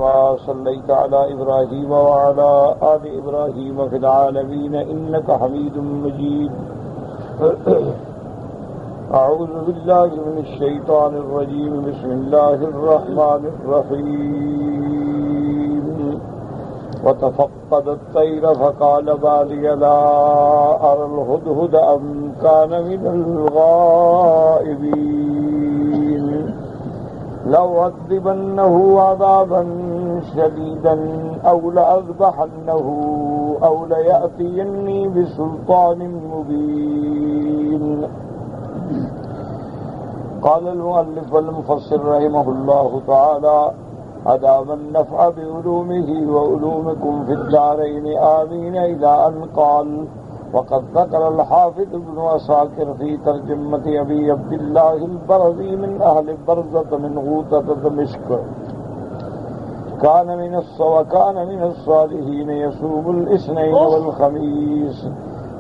كما صليت على إبراهيم وعلى آل إبراهيم في العالمين إنك حميد مجيد. أعوذ بالله من الشيطان الرجيم. بسم الله الرحمن الرحيم. وتفقد الطير فقال ما لي لا أرى الهدهد أم كان من الغائبين لأعذبنه عذابا شديدا أو لأذبحنه أو ليأتيني بسلطان مبين. قال المؤلف والمفسر رحمه الله تعالى: أدام النفع بعلومه وعلومكم في الدارين آمين، إلى أن قال: وقد ذكر الحافظ ابن عساكر في ترجمة أبي عبد الله البرزي من أهل برزة من غوطة دمشق كان من الصالحين يصوم الاثنين والخميس،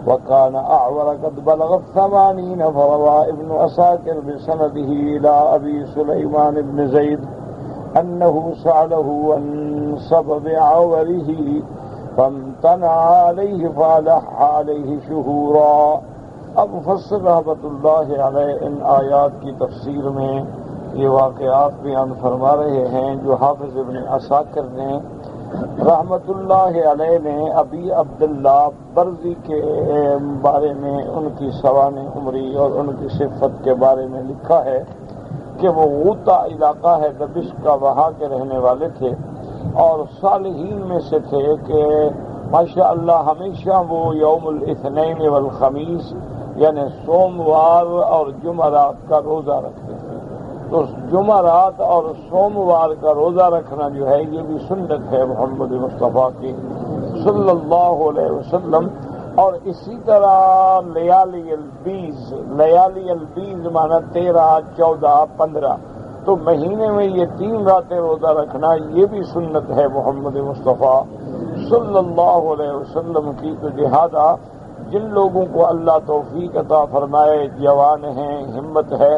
وكان أعور قد بلغ 80. فروى ابن عساكر بسنده إلى أبي سليمان بن زيد أنه سأله عن سبب عوره فامتنع عليه فألح عليه شهورا. اب مفسر رحمۃ اللہ علیہ ان آیات کی تفسیر میں یہ واقعات بیان فرما رہے ہیں جو حافظ ابن عساکر نے رحمت اللہ علیہ نے ابی عبداللہ برزی کے بارے میں ان کی سوانح عمری اور ان کی صفت کے بارے میں لکھا ہے کہ وہ غوطہ علاقہ ہے دمشق کا، وہاں کے رہنے والے تھے اور صالحین میں سے تھے کہ ماشاءاللہ ہمیشہ وہ یوم الاثنین والخمیس یعنی سوموار اور جمعرات کا روزہ رکھتے تھے. تو جمعرات اور سوموار کا روزہ رکھنا جو ہے یہ بھی سنت ہے محمد مصطفیٰ کی صلی اللہ علیہ وسلم. اور اسی طرح لیالی البیز مانا 13، 14، 15 تو مہینے میں یہ 3 راتیں روزہ رکھنا یہ بھی سنت ہے محمد مصطفیٰ صلی اللہ علیہ وسلم کی. تو لہذا جن لوگوں کو اللہ توفیق عطا فرمائے، جوان ہیں، ہمت ہے،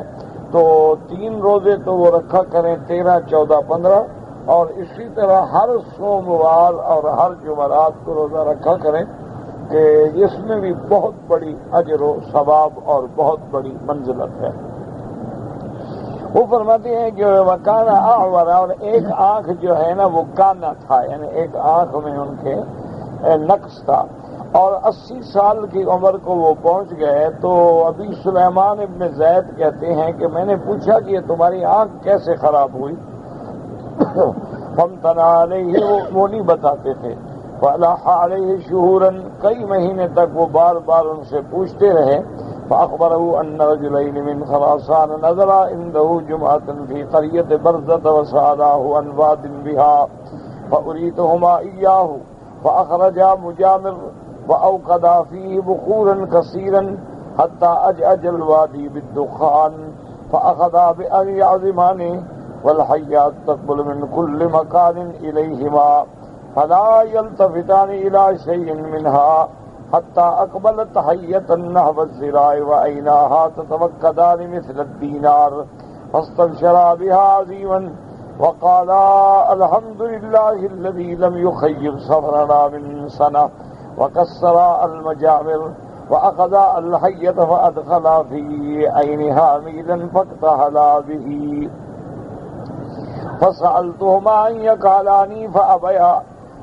تو 3 روزے تو وہ رکھا کریں 13، 14، 15 اور اسی طرح ہر سوموار اور ہر جمعرات کو روزہ رکھا کریں کہ اس میں بھی بہت بڑی اجر و ثواب اور بہت بڑی منزلت ہے. وہ فرماتے ہیں کہ وکان اعور، اور ایک آنکھ جو ہے نا وہ کانا تھا، یعنی ایک آنکھ میں ان کے نقص تھا، اور 80 سال کی عمر کو وہ پہنچ گئے. تو ابھی سلیمان ابن زید کہتے ہیں کہ میں نے پوچھا کہ تمہاری آنکھ کیسے خراب ہوئی؟ فامتنع علیہ، وہ نہیں بتاتے تھے. فألح علیہ شہورا، کئی مہینے تک وہ بار بار ان سے پوچھتے رہے. فأخبره أن رجلين من خراسان نزلا عنده جمعة في قرية برزة وسألاه عن واد بها فأريتهما إياه فأخرجا مجامر وأوقدا فيه بخورا كثيرا حتى أجأج الوادي بالدخان فأخذا بأن يعظمانه والحيات تقبل من كل مكان إليهما فلا يلتفتان إلى شيء منها حتى أقبلت حية نحو الزراع وعيناها تتوكدان مثل الدينار فاستبشرا بها عظيما وقالا الحمد لله الذي لم يخيب سفرنا من سنة وكسرا المجامر وأخذا الحية فأدخلا في عينها ميلا فاقتهلا به فسألتهما أن يقالاني فأبيا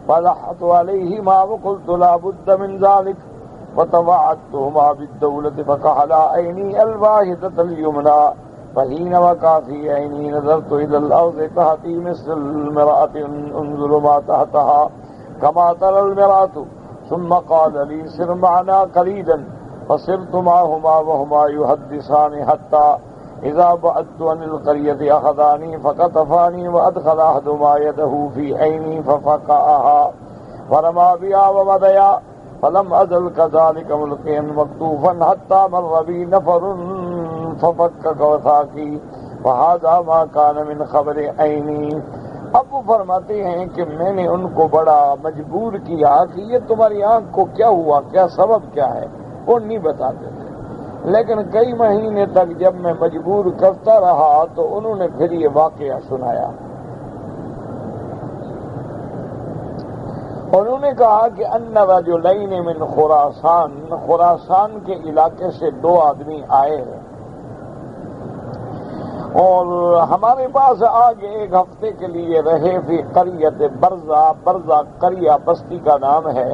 فلحت عليهما وقلت لا بد من ذلك وتوعدتهما بالدولة فكحلا عيني الواحدة اليمنى فحين وقع في عيني نظرت إلى الأرض تحتي مثل المرأة انظر ما تحتها كما ترى المرأة ثم قال لي سر معنا قليلا فصرت معهما وهما يحدثان حتى إذا بعدت عن القرية أخذاني فكتفاني وأدخل أحدهما يده في عيني ففقعها ورمى بها ومضيا فلم أزل كذلك ملقيا مكتوفا حتى مر بي نفر ففكك وثاقي وهذا ما كان من خبر عيني. اب وہ فرماتے ہیں کہ میں نے ان کو بڑا مجبور کیا کہ یہ تمہاری آنکھ کو کیا ہوا، کیا سبب کیا ہے، وہ نہیں بتاتے تھے. لیکن کئی مہینے تک جب میں مجبور کرتا رہا تو انہوں نے پھر یہ واقعہ سنایا. انہوں نے کہا کہ ان رجلین من خراسان، خراسان کے علاقے سے 2 آدمی آئے ہیں اور ہمارے پاس آگے 1 ہفتے کے لیے رہے، فی قریت برزہ، برزہ قریہ بستی کا نام ہے،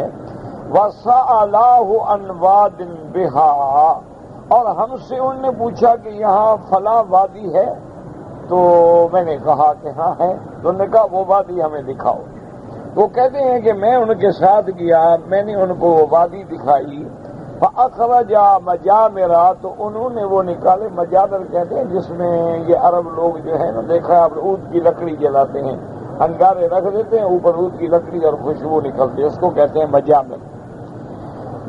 وَسَأَلَاهُ عَنْ وَادٍ بِهَا، اور ہم سے انہوں نے پوچھا کہ یہاں فلاں وادی ہے، تو میں نے کہا کہ ہاں ہے، تو انہوں نے کہا وہ وادی ہمیں دکھاؤ۔ وہ کہتے ہیں کہ میں ان کے ساتھ گیا، میں نے ان کو وہ وادی دکھائی، فَأَخْرَجَ مَجَامِرَ، تو انہوں نے وہ نکالے، مجامر کہتے ہیں جس میں یہ عرب لوگ جو ہے نا، دیکھا آپ اود کی لکڑی جلاتے ہیں، انگارے رکھ دیتے ہیں اوپر اود کی لکڑی اور خوشبو نکلتی ہے، اس کو کہتے ہیں مجامر۔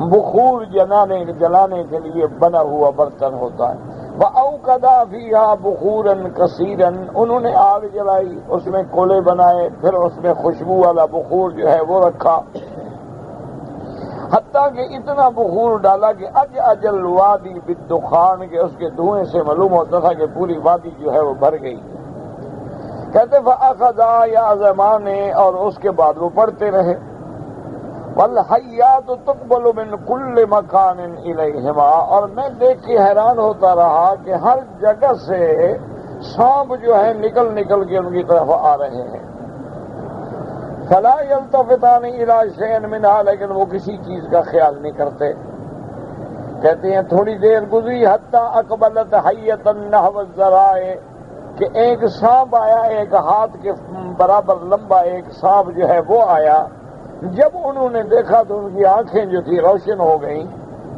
بخور جلانے کے لیے بنا ہوا برتن ہوتا ہے۔ وَأَوْقَدَ فِيهَا بُخُورًا كَثِيرًا، انہوں نے آگ جلائی، اس میں کولے بنائے، پھر اس میں خوشبو والا بخور جو ہے وہ رکھا، حتیٰ کہ اتنا بخور ڈالا کہ اجل وادی بالدخان، کے اس کے دھوئیں سے معلوم ہوتا تھا کہ پوری وادی جو ہے وہ بھر گئی۔ کہتے فَأَخَذَا يَعْزَمَانِ، اور اس کے بعد وہ پڑھتے رہے، وَالْحَيَّاتُ تُقْبَلُ مِنْ كُلِّ مَكَانٍ إِلَيْهِمَا، اور میں دیکھ کے حیران ہوتا رہا کہ ہر جگہ سے سانپ جو ہے نکل کے ان کی طرف آ رہے ہیں۔ فَلَا يَلْتَفِتَانِ إِلَىٰ شَيْءٍ مِنْهَا، لیکن وہ کسی چیز کا خیال نہیں کرتے۔ کہتے ہیں تھوڑی دیر گزری، حتیٰ اقبلت حیۃ نحو الذراع، کہ ایک سانپ آیا، ایک ہاتھ کے برابر لمبا ایک سانپ جو ہے وہ آیا۔ جب انہوں نے دیکھا تو ان کی آنکھیں جو تھی روشن ہو گئیں،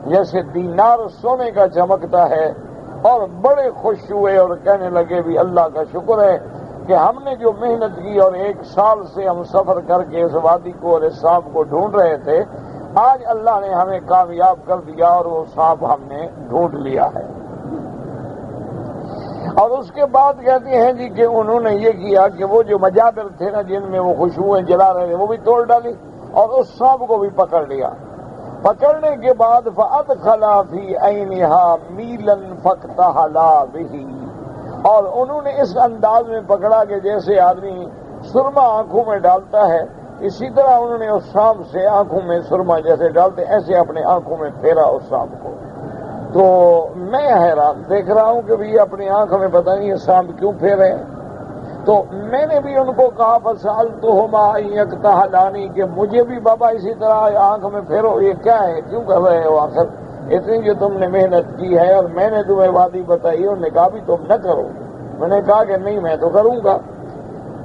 جیسے دینار سونے کا چمکتا ہے، اور بڑے خوش ہوئے اور کہنے لگے بھی اللہ کا شکر ہے کہ ہم نے جو محنت کی اور 1 سال سے ہم سفر کر کے اس وادی کو اور اس سانپ کو ڈھونڈ رہے تھے، آج اللہ نے ہمیں کامیاب کر دیا اور وہ سانپ ہم نے ڈھونڈ لیا ہے۔ اور اس کے بعد کہتے ہیں جی کہ انہوں نے یہ کیا کہ وہ جو مجابر تھے نا جن میں وہ خوشبوئیں جلا رہے تھے وہ بھی توڑ ڈالی اور اس سانپ کو بھی پکڑ لیا۔ پکڑنے کے بعد فَأَدْخَلَ فِي عَيْنِهَا مِيلًا فَاقْتَحَلَا بِهِ، اور انہوں نے اس انداز میں پکڑا کہ جیسے آدمی سرما آنکھوں میں ڈالتا ہے، اسی طرح انہوں نے اس سانپ سے آنکھوں میں سرما جیسے ڈالتے ایسے اپنے آنکھوں میں پھیرا اس سانپ کو۔ تو میں حیران دیکھ رہا ہوں کہ بھی اپنی آنکھ میں پتہ نہیں یہ سانپ کیوں پھیرے ہیں۔ تو میں نے بھی ان کو کہا فَسَأَلْتُهُمَا أَن يَقْتَحَلَانِ، کہ مجھے بھی بابا اسی طرح آنکھ میں پھیرو، یہ کیا ہے، کیوں کر رہے ہو آخر، اتنی جو تم نے محنت کی ہے اور میں نے تمہیں وادی بتائی، انہوں نے کہا بھی تم نہ کرو۔ میں نے کہا کہ نہیں میں تو کروں گا۔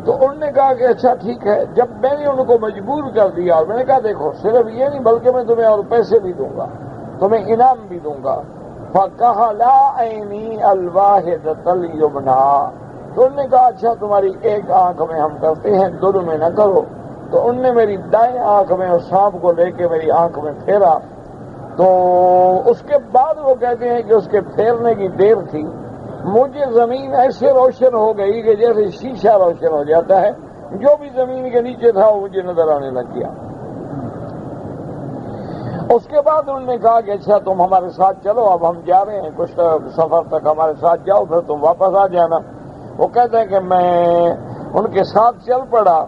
تو انہوں نے کہا کہ اچھا ٹھیک ہے۔ جب میں نے ان کو مجبور کر دیا اور میں نے کہا دیکھو صرف یہ نہیں بلکہ میں تمہیں اور پیسے بھی دوں گا، تمہیں انعام بھی دوں گا۔ فَقَحَلَا عَيْنِي الْوَاحِدَةَ الْيُمْنَىٰ، تو انہوں نے کہا اچھا تمہاری ایک آنکھ میں ہم کرتے ہیں، دونوں میں نہ کرو۔ تو ان نے میری دائیں آنکھ میں اس سانپ کو لے کے میری آنکھ میں پھیرا۔ تو اس کے بعد وہ کہتے ہیں کہ اس کے پھیرنے کی دیر تھی، مجھے زمین ایسے روشن ہو گئی کہ جیسے شیشہ روشن ہو جاتا ہے، جو بھی زمین کے نیچے تھا وہ مجھے نظر آنے لگ گیا۔ اس کے بعد انہوں نے کہا کہ اچھا تم ہمارے ساتھ چلو، اب ہم جا رہے ہیں، کچھ سفر تک ہمارے ساتھ جاؤ پھر تم واپس آ جانا۔ وہ کہتے ہیں کہ میں ان کے ساتھ چل پڑا،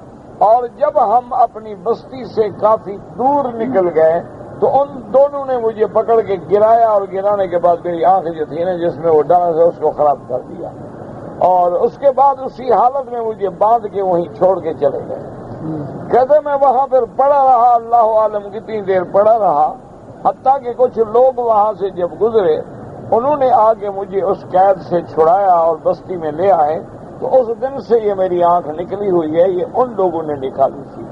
اور جب ہم اپنی بستی سے کافی دور نکل گئے تو ان دونوں نے مجھے پکڑ کے گرایا، اور گرانے کے بعد میری آنکھ جو تھی نا جس میں وہ ڈالا تھا اس کو خراب کر دیا، اور اس کے بعد اسی حالت میں مجھے باندھ کے وہیں چھوڑ کے چلے گئے۔ کہتے میں وہاں پھر پڑا رہا، اللہ عالم کتنی دیر پڑا رہا، حتیٰ کہ کچھ لوگ وہاں سے جب گزرے انہوں نے آ کے مجھے اس قید سے چھڑایا اور بستی میں لے آئے۔ تو اس دن سے یہ میری آنکھ نکلی ہوئی ہے، یہ ان لوگوں نے نکالی تھی،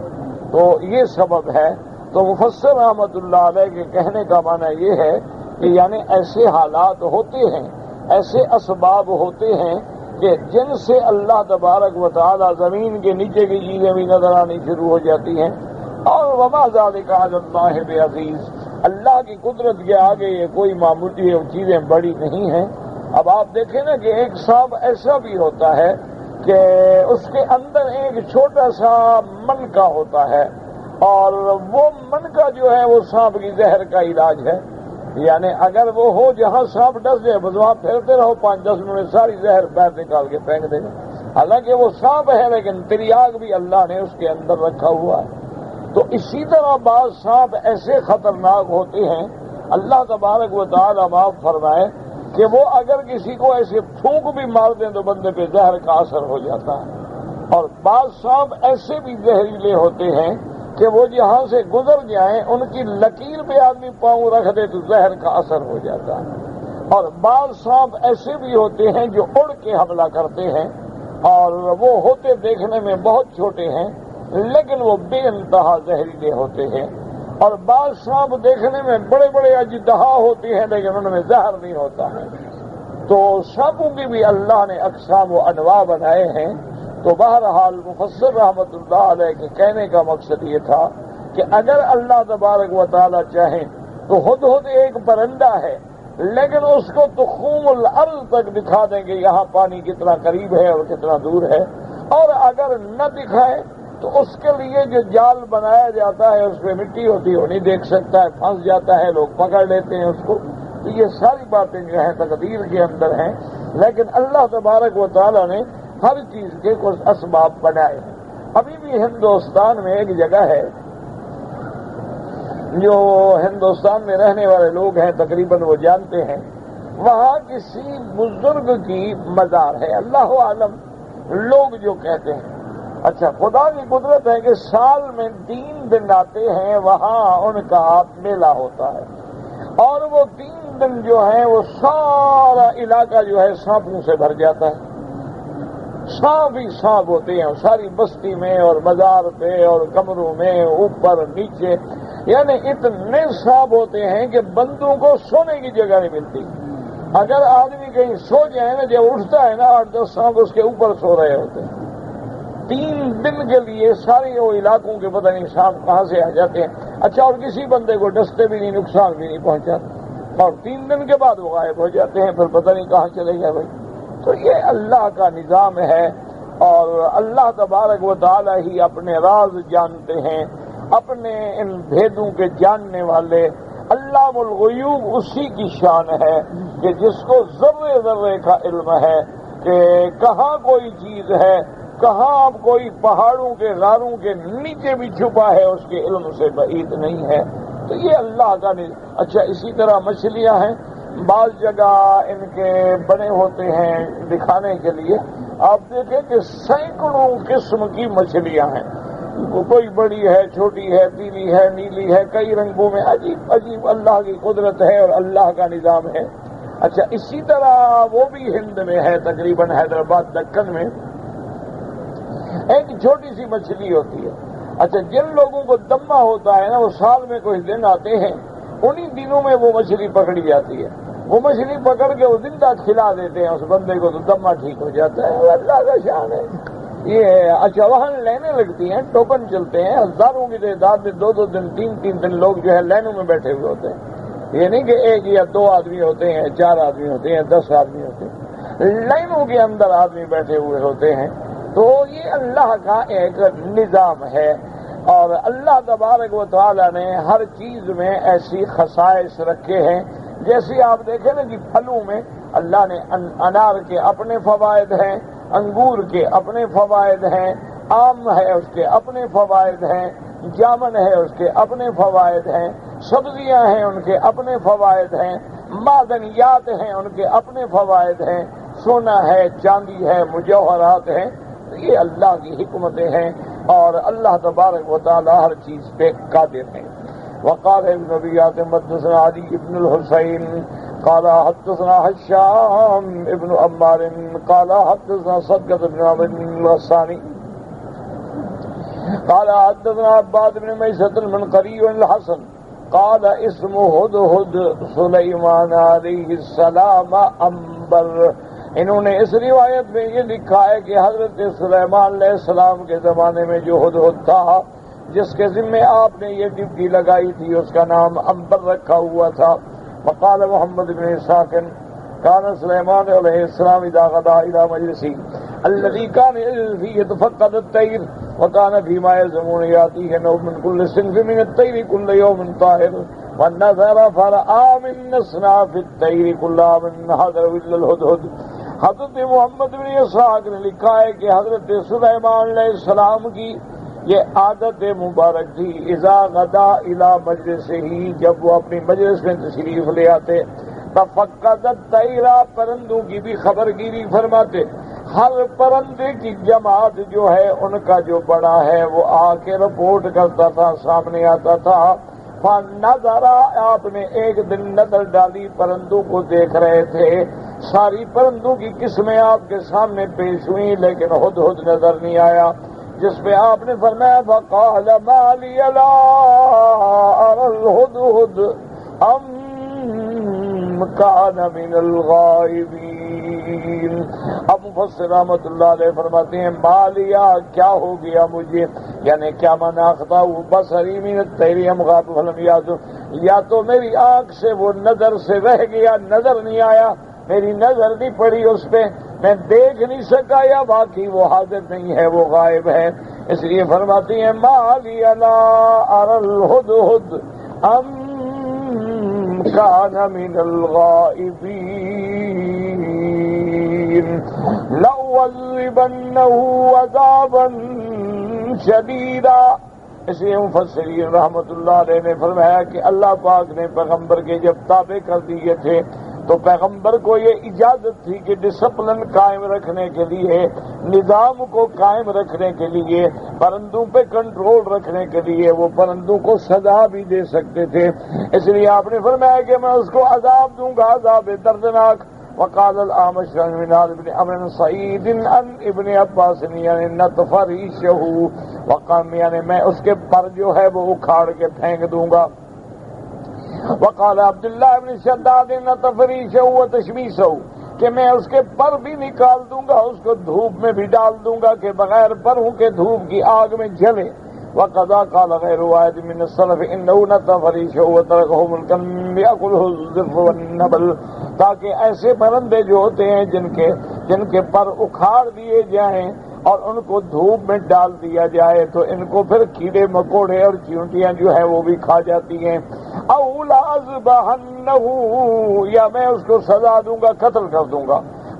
تو یہ سبب ہے۔ تو مفسر رحمۃ اللہ علیہ کے کہنے کا معنی یہ ہے کہ یعنی ایسے حالات ہوتے ہیں، ایسے اسباب ہوتے ہیں کہ جن سے اللہ تبارک و تعالی زمین کے نیچے کی چیزیں بھی نظر آنی شروع ہو جاتی ہیں۔ اور وما ذالک علی اللہ بعزیز، اللہ کی قدرت کے آگے یہ کوئی معمولی چیزیں بڑی نہیں ہیں۔ اب آپ دیکھیں نا کہ ایک سانپ ایسا بھی ہوتا ہے کہ اس کے اندر ایک چھوٹا سا من کا ہوتا ہے، اور وہ من کا جو ہے وہ سانپ کی زہر کا علاج ہے۔ یعنی اگر وہ ہو جہاں سانپ ڈس جائے بس وہاں پھیرتے رہو، 5-10 منٹ میں ساری زہر پیر نکال کے پھینک دے گا۔ حالانکہ وہ سانپ ہے لیکن تریاگ بھی اللہ نے اس کے اندر رکھا ہوا ہے۔ تو اسی طرح بعض سانپ ایسے خطرناک ہوتے ہیں، اللہ تبارک و تعالی معاف فرمائے، کہ وہ اگر کسی کو ایسے پھونک بھی مار دیں تو بندے پہ زہر کا اثر ہو جاتا ہے۔ اور بعض سانپ ایسے بھی زہریلے ہوتے ہیں کہ وہ جہاں سے گزر جائیں ان کی لکیر پہ آدمی پاؤں رکھ دے تو زہر کا اثر ہو جاتا ہے۔ اور بعض سانپ ایسے بھی ہوتے ہیں جو اڑ کے حملہ کرتے ہیں، اور وہ ہوتے دیکھنے میں بہت چھوٹے ہیں لیکن وہ بے انتہا زہریلے ہوتے ہیں۔ اور بعض سانپ دیکھنے میں بڑے بڑے اژدہا ہوتے ہیں لیکن ان میں زہر نہیں ہوتا ہے۔ تو سانپوں کی بھی اللہ نے اقسام و انواع بنائے ہیں۔ تو بہرحال مفسر رحمت اللہ علیہ کے کہنے کا مقصد یہ تھا کہ اگر اللہ تبارک و تعالی چاہیں تو ہدہد ایک پرندہ ہے، لیکن اس کو تخوم الارض تک دکھا دیں گے یہاں پانی کتنا قریب ہے اور کتنا دور ہے، اور اگر نہ دکھائے تو اس کے لیے جو جال بنایا جاتا ہے اس پہ مٹی ہوتی ہے وہ نہیں دیکھ سکتا ہے، پھنس جاتا ہے، لوگ پکڑ لیتے ہیں اس کو۔ تو یہ ساری باتیں جو ہیں تقدیر کے اندر ہیں، لیکن اللہ تبارک و تعالی نے ہر چیز کے کچھ اسباب بنائے ہیں۔ ابھی بھی ہندوستان میں ایک جگہ ہے جو ہندوستان میں رہنے والے لوگ ہیں تقریباً وہ جانتے ہیں، وہاں کسی بزرگ کی مزار ہے، اللہ عالم لوگ جو کہتے ہیں۔ اچھا، خدا کی قدرت ہے کہ سال میں 3 دن آتے ہیں، وہاں ان کا میلہ ہوتا ہے، اور وہ 3 دن جو ہیں وہ سارا علاقہ جو ہے سانپوں سے بھر جاتا ہے۔ سانپ ہی سانپ ہوتے ہیں ساری بستی میں اور بازار پہ اور کمروں میں اوپر نیچے، یعنی اتنے سانپ ہوتے ہیں کہ بندوں کو سونے کی جگہ نہیں ملتی۔ اگر آدمی کہیں سو جائے نا، جب اٹھتا ہے نا 8-10 سانپ اس کے اوپر سو رہے ہوتے ہیں۔ 3 دن کے لیے سارے وہ علاقوں کے پتہ نہیں سانپ کہاں سے آ جاتے ہیں۔ اچھا، اور کسی بندے کو ڈستے بھی نہیں، نقصان بھی نہیں پہنچاتے، اور 3 دن کے بعد وہ غائب ہو جاتے ہیں، پھر پتہ نہیں کہاں چلے گئے بھائی۔ تو یہ اللہ کا نظام ہے، اور اللہ تبارک و تعالی ہی اپنے راز جانتے ہیں، اپنے ان بھیدوں کے جاننے والے۔ علام الغیوب اسی کی شان ہے کہ جس کو ذرے ذرے کا علم ہے کہ کہاں کوئی چیز ہے، کہاں کوئی پہاڑوں کے غاروں کے نیچے بھی چھپا ہے، اس کے علم سے بعید نہیں ہے۔ تو یہ اللہ کا نظام۔ اچھا، اسی طرح مچھلیاں ہیں، بعض جگہ ان کے بنے ہوتے ہیں دکھانے کے لیے، آپ دیکھیں کہ سینکڑوں قسم کی مچھلیاں ہیں، کوئی بڑی ہے، چھوٹی ہے، پیلی ہے، نیلی ہے، کئی رنگوں میں، عجیب عجیب اللہ کی قدرت ہے اور اللہ کا نظام ہے۔ اچھا، اسی طرح وہ بھی ہند میں ہے، تقریباً حیدرآباد دکن میں ایک چھوٹی سی مچھلی ہوتی ہے۔ اچھا، جن لوگوں کو دمہ ہوتا ہے نا، وہ سال میں کچھ دن آتے ہیں، انہی دنوں میں وہ مچھلی پکڑی جاتی ہے۔ وہ مچھلی پکڑ کے وہ زندہ کھلا دیتے ہیں اس بندے کو، تو دمہ ٹھیک ہو جاتا ہے۔ اللہ کا شان ہے یہ ہے۔ اچھا، وہاں لائنیں لگتی ہیں، ٹوکن چلتے ہیں، ہزاروں کی تعداد میں 2-2 دن 3-3 دن لوگ جو ہے لائنوں میں بیٹھے ہوئے ہوتے ہیں۔ یہ نہیں کہ 1 یا 2 آدمی ہوتے ہیں، 4 آدمی ہوتے ہیں، 10 آدمی ہوتے ہیں، لائنوں کے اندر آدمی بیٹھے ہوئے ہوتے ہیں۔ تو یہ اللہ کا ایک نظام ہے، اور اللہ تبارک و تعالی نے ہر چیز میں ایسی خصائص رکھے ہیں۔ جیسے آپ دیکھیں نا کہ پھلوں میں اللہ نے انار کے اپنے فوائد ہیں، انگور کے اپنے فوائد ہیں، آم ہے اس کے اپنے فوائد ہیں، جامن ہے اس کے اپنے فوائد ہیں، سبزیاں ہیں ان کے اپنے فوائد ہیں، معدنیات ہیں ان کے اپنے فوائد ہیں، سونا ہے، چاندی ہے، مجوہرات ہیں۔ یہ اللہ کی حکمتیں ہیں، اور اللہ تبارک و تعالی ہر چیز پہ قادر ہے۔ وقال ابن ابي حاتم حدثنا علي بن الحسين قال حدثنا هشام ابن عمار قال حدثنا صدقة بن عمرو الغساني قال حدثنا عباد بن ميسة المنقري الحسن قال اسم ہدہد سلیمان علیہ السلام عنبر۔ انہوں نے اس روایت میں یہ لکھا ہے کہ حضرت سلیمان علیہ السلام کے زمانے میں جو ہدہد تھا، جس کے ذمے آپ نے یہ ڈپٹی لگائی تھی، اس کا نام عنبر رکھا ہوا تھا۔ وقال محمد بن اسحاق كان سليمان علیہ السلام اذا غدا الى مجلسه الذي كان فيه يتفقد الطير وكان فيما يزعمون ياتيه نوم من كل صنف من الطير كل يوم طاهر والنظر فرآ من اصناف الطير كلها من حضر الا الهدهد۔ حضرت محمد بن اسحاق نے لکھا ہے کہ حضرت سلیمان علیہ السلام کی یہ عادت مبارک تھی، اذا غدا الی مجلسہ، جب وہ اپنی مجلس میں تشریف لے آتے، تفقدت طیرا، پرندوں کی بھی خبر گیری فرماتے، ہر پرندے کی جماعت جو ہے ان کا جو بڑا ہے وہ آ کے رپورٹ کرتا تھا، سامنے آتا تھا۔ فنظر، آپ نے ایک دن نظر ڈالی، پرندوں کو دیکھ رہے تھے، ساری پرندوں کی قسمیں آپ کے سامنے پیش ہوئی، لیکن ہدہد نظر نہیں آیا، جس پہ آپ نے فرمایا فقال ما لی لا اری الہدہد ام کان من الغائبین۔ اب مفسر رحمۃ اللہ علیہ فرماتے ہیں مالیا، کیا ہو گیا مجھے، یعنی کیا مناختا ہوں بصری من الطیر ام غاب فلم یازو، یا تو میری آنکھ سے وہ نظر سے رہ گیا، نظر نہیں آیا، میری نظر نہیں پڑی اس پہ، میں دیکھ نہیں سکا، یا باقی وہ حاضر نہیں ہے، وہ غائب ہے۔ اس لیے فرماتی ہیں مالی لا اری الہدہد ام کان من الغائبین لأعذبنہ عذابا شدیدا۔ اس لیے مفسرین رحمۃ اللہ علیہ نے فرمایا کہ اللہ پاک نے پیغمبر کے جب تابع کر دیے تھے تو پیغمبر کو یہ اجازت تھی کہ ڈسپلن قائم رکھنے کے لیے، نظام کو قائم رکھنے کے لیے، پرندوں پہ کنٹرول رکھنے کے لیے وہ پرندوں کو سزا بھی دے سکتے تھے، اس لیے آپ نے فرمایا کہ میں اس کو عذاب دوں گا، عذاب دردناک۔ وقال الأعمش عن ابن عمرو سعید عن ابن عباس یعنی نطف ریشہ، وقام یعنی میں اس کے پر جو ہے وہ اکھاڑ کے پھینک دوں گا۔ وقال عبداللہ ابن شداد نطف ریشہ وتشمیسہ، کہ میں اس کے پر بھی نکال دوں گا، اس کو دھوپ میں بھی ڈال دوں گا کہ بغیر پروں کے دھوپ کی آگ میں جلے۔ وقضا قال غیر واحد من السلف انه نطف ریشہ وترکہ ملکا یاکلہ الذئب والنبل، تاکہ ایسے پرندے جو ہوتے ہیں جن کے پر اکھاڑ دیے جائیں اور ان کو دھوپ میں ڈال دیا جائے تو ان کو پھر کیڑے مکوڑے اور چیونٹیاں جو ہیں وہ بھی کھا جاتی ہیں۔ او لأذبحنہ، یا میں اس کو سزا دوں گا، قتل کر دوں گا۔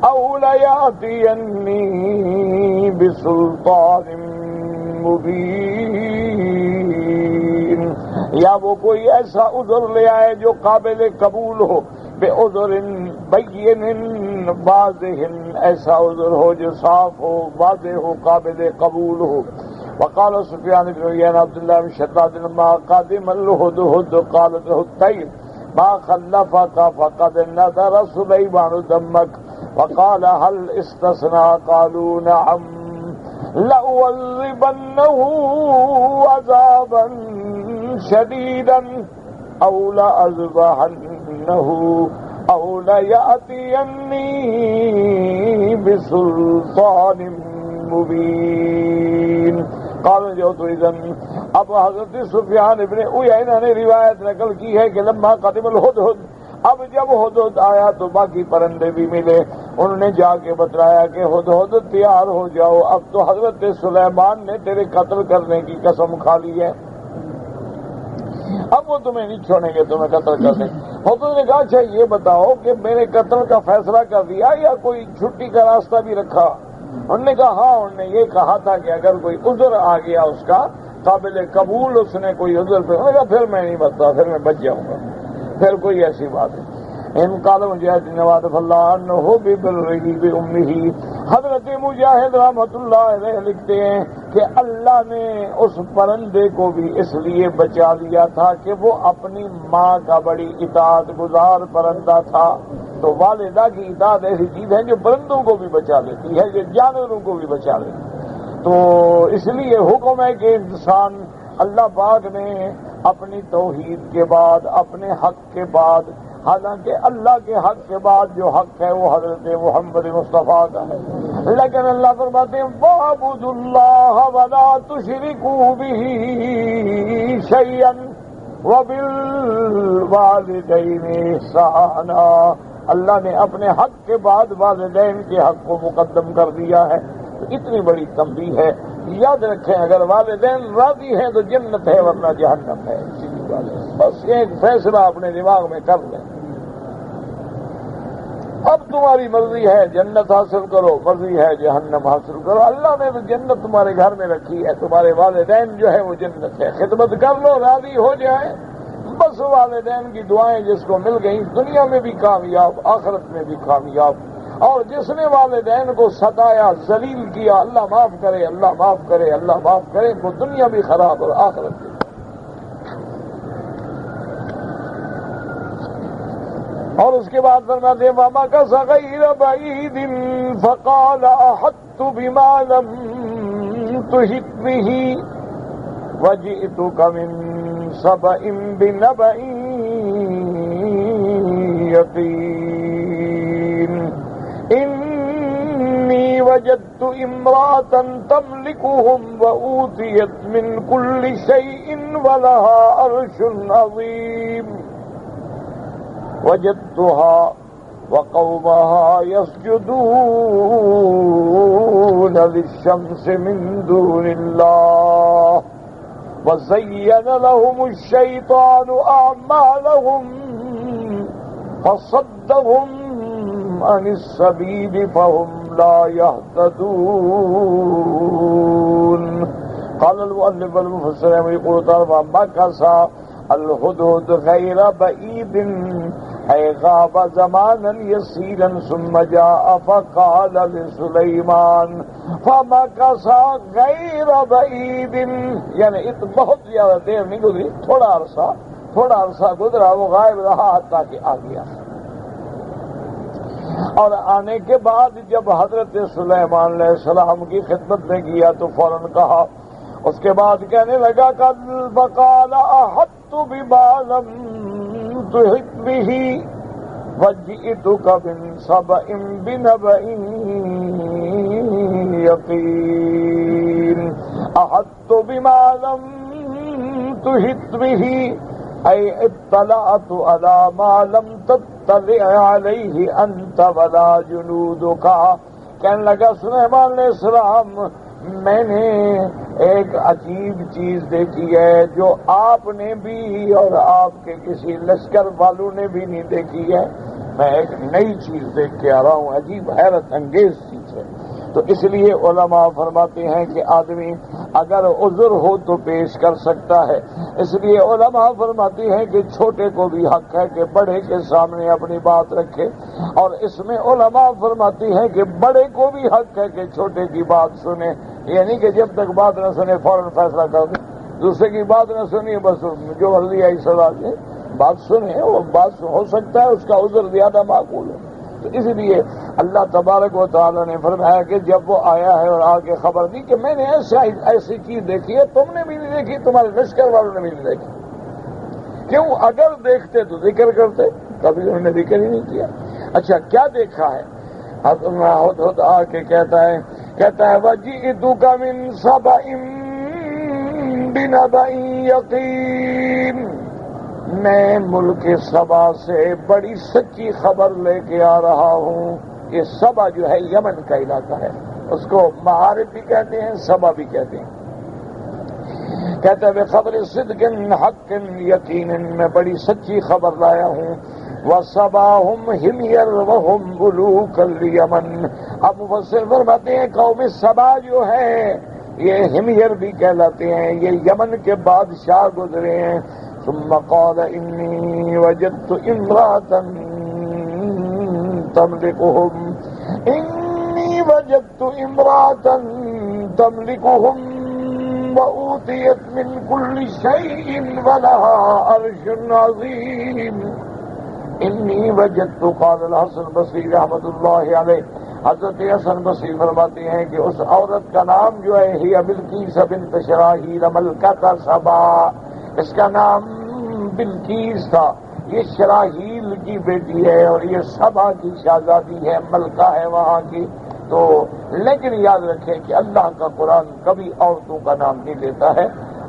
او لیأتینی بسلطان مبین، یا وہ کوئی ایسا عذر لے آئے جو قابل قبول ہو، بے عذر بین واضح، ایسا عذر ہو جو صاف ہو، واضح ہو، قابل قبول ہو۔ وقال سفیان بن عیینہ عبداللہ بن شداد لما قدم الہدہد قالت له الطیر ما خلفك فقد نظر سلیمان دمک وقال هل استثنى قالوا نعم لأعذبنه عذابا شديدا أو لأذبحنه أو ليأتيني بسلطان مبين۔ قال جو تو اذن، اب حضرت سفیان ابن عیینہ نے روایت نقل کی ہے کہ لما قدم الہدہد، اب جب ہدہد آیا تو باقی پرندے بھی ملے، انہوں نے جا کے بتلایا کہ ہدہد تیار ہو جاؤ، اب تو حضرت سلیمان نے تیرے قتل کرنے کی قسم کھا لی ہے، اب وہ تمہیں نہیں چھوڑیں گے، تمہیں قتل کر دیں۔ ہدہد نے کہا اچھا یہ بتاؤ کہ میرے قتل کا فیصلہ کر دیا یا کوئی چھٹی کا راستہ بھی رکھا؟ انہوں نے کہا ہاں، انہوں نے یہ کہا تھا کہ اگر کوئی عذر آ گیا اس کا قابل قبول، اس نے کوئی عذر پہ، انہوں نے کہا پھر میں نہیں بتا، پھر میں بچ جاؤں گا، پھر کوئی ایسی بات ہے۔ ان قال مجاہد نواد اللہ عنہ ببرہ بامہ، حضرت مجاہد رحمۃ اللہ علیہ لکھتے ہیں کہ اللہ نے اس پرندے کو بھی اس لیے بچا لیا تھا کہ وہ اپنی ماں کا بڑی اطاعت گزار پرندہ تھا، تو والدہ کی اطاعت ایسی چیز ہے جو پرندوں کو بھی بچا لیتی ہے، جو جانوروں کو بھی بچا لیتی ہے، تو اس لیے حکم ہے کہ انسان اللہ پاک نے اپنی توحید کے بعد، اپنے حق کے بعد، حالانکہ اللہ کے حق کے بعد جو حق ہے وہ حضرت محمد مصطفیٰ کا ہے، لیکن اللہ فرماتے ہیں وَاعْبُدُوا اللَّهَ وَلَا تُشْرِكُوا بِهِ شَيْئًا وَبِالْوَالِدَيْنِ إِحْسَانًا، اللہ نے اپنے حق کے بعد والدین کے حق کو مقدم کر دیا ہے، تو اتنی بڑی تنبیہ ہے، یاد رکھیں اگر والدین راضی ہیں تو جنت ہے ورنہ جہنم ہے، بس ایک فیصلہ اپنے دماغ میں کر لیں۔ اب تمہاری مرضی ہے جنت حاصل کرو، مرضی ہے جہنم حاصل کرو، اللہ نے تو جنت تمہارے گھر میں رکھی ہے، تمہارے والدین جو ہے وہ جنت ہے، خدمت کر لو راضی ہو جائیں، بس والدین کی دعائیں جس کو مل گئیں دنیا میں بھی کامیاب آخرت میں بھی کامیاب، اور جس نے والدین کو ستایا ذلیل کیا اللہ معاف کرے اللہ معاف کرے اللہ معاف کرے، وہ دنیا بھی خراب اور آخرت بھی۔ اور اس کے بعد فرماتے ہیں وَمَكَثَ غَيْرَ بَعِيدٍ فَقَالَ أَحَطتُ بِمَا لَمْ تُحِطْ بِهِ وَجِئْتُكَ مِنْ سَبَإٍ بِنَبَإٍ يَقِينٍ إِنِّي وَجَدتُّ امْرَأَةً تَمْلِكُهُمْ وَأُوتِيَتْ مِنْ كُلِّ شَيْءٍ وَلَهَا عَرْشٌ عَظِيمٌ وجدتها وقومها يسجدون للشمس من دون الله وزين لهم الشيطان أعمالهم فصدهم عن السبيل فهم لا يهتدون۔ قال المؤلف المفسر يقول فمكث الهدهد غير بعيد أي غاب زمانا يسيرا ثم جاء فقال لسليمان فمكث غير بعيد، یعنی بہت زیادہ دیر نہیں گزری، تھوڑا عرصہ گزرا، وہ غائب رہا حتیٰ کہ آ گیا۔ اور آنے کے بعد جب حضرت سلیمان علیہ السلام کی خدمت میں کیا تو فوراً کہا، اس کے بعد کہنے لگا فقال أحطت بما لم تحط به وجئتك من سبأ بنبأ يقين۔ أحطت بما لم تحط به أي اطلعت على ما لم تطلع عليه أنت ولا جنودك۔ کہنے لگا سلیمان علیہ السلام میں نے ایک عجیب چیز دیکھی ہے جو آپ نے بھی اور آپ کے کسی لشکر والوں نے بھی نہیں دیکھی ہے، میں ایک نئی چیز دیکھ کے آ رہا ہوں، عجیب حیرت انگیز چیز ہے۔ تو اس لیے علماء فرماتے ہیں کہ آدمی اگر عذر ہو تو پیش کر سکتا ہے، اس لیے علماء فرماتے ہیں کہ چھوٹے کو بھی حق ہے کہ بڑے کے سامنے اپنی بات رکھے، اور اس میں علماء فرماتے ہیں کہ بڑے کو بھی حق ہے کہ چھوٹے کی بات سنے، یعنی کہ جب تک بات نہ سنے فوراً فیصلہ کر دیں، دوسرے کی بات نہ سنی بس جو مرضی آئی سزا دے، بات سنے، وہ بات ہو سکتا ہے اس کا عذر زیادہ معقول ہے۔ تو اس لیے اللہ تبارک و تعالیٰ نے فرمایا کہ جب وہ آیا ہے اور آ کے خبر دی کہ میں نے ایسی چیز دیکھی ہے، تم نے بھی نہیں دیکھی، تمہارے لشکر والوں نے بھی نہیں دیکھی، کیوں؟ اگر دیکھتے تو ذکر کرتے، کبھی انہوں نے ذکر ہی نہیں کیا۔ اچھا کیا دیکھا ہے؟ ہد آ کے کہتا ہے وَجِئْتُكَ مِن سَبَإٍ بِنَبَإٍ يَقِينٍ، میں ملک سبا سے بڑی سچی خبر لے کے آ رہا ہوں۔ یہ سبا جو ہے یمن کا علاقہ ہے، اس کو معارف بھی کہتے ہیں، سبا بھی کہتے ہیں۔ کہتے ہیں خبر صدق حق یقین، میں بڑی سچی خبر لایا ہوں۔ وَصَبَاهُمْ حِمْيَرْ وَهُمْ مُلُوكَ الْيَمَنِ، اب مفسر فرماتے ہیں قوم سبا جو ہے یہ حمیر بھی کہلاتے ہیں، یہ یمن کے بادشاہ گزرے ہیں۔ ثم قال إني وجدت امرأة تملكهم وأوتيت من كل شيء ولها عرش عظيم إني وجدت، قال الحسن بصری رحمۃ اللہ علیہ، حضرت حسن بصری فرماتے ہیں کہ اس عورت کا نام جو ہے ہی بلقیس بنت شراحیل ملکۃ سبا، اس کا نام بلقیس تھا، یہ شراحیل کی بیٹی ہے اور یہ سبا کی شہزادی ہے، ملکہ ہے وہاں کی۔ تو لیکن یاد رکھیں کہ اللہ کا قرآن کبھی عورتوں کا نام نہیں لیتا ہے،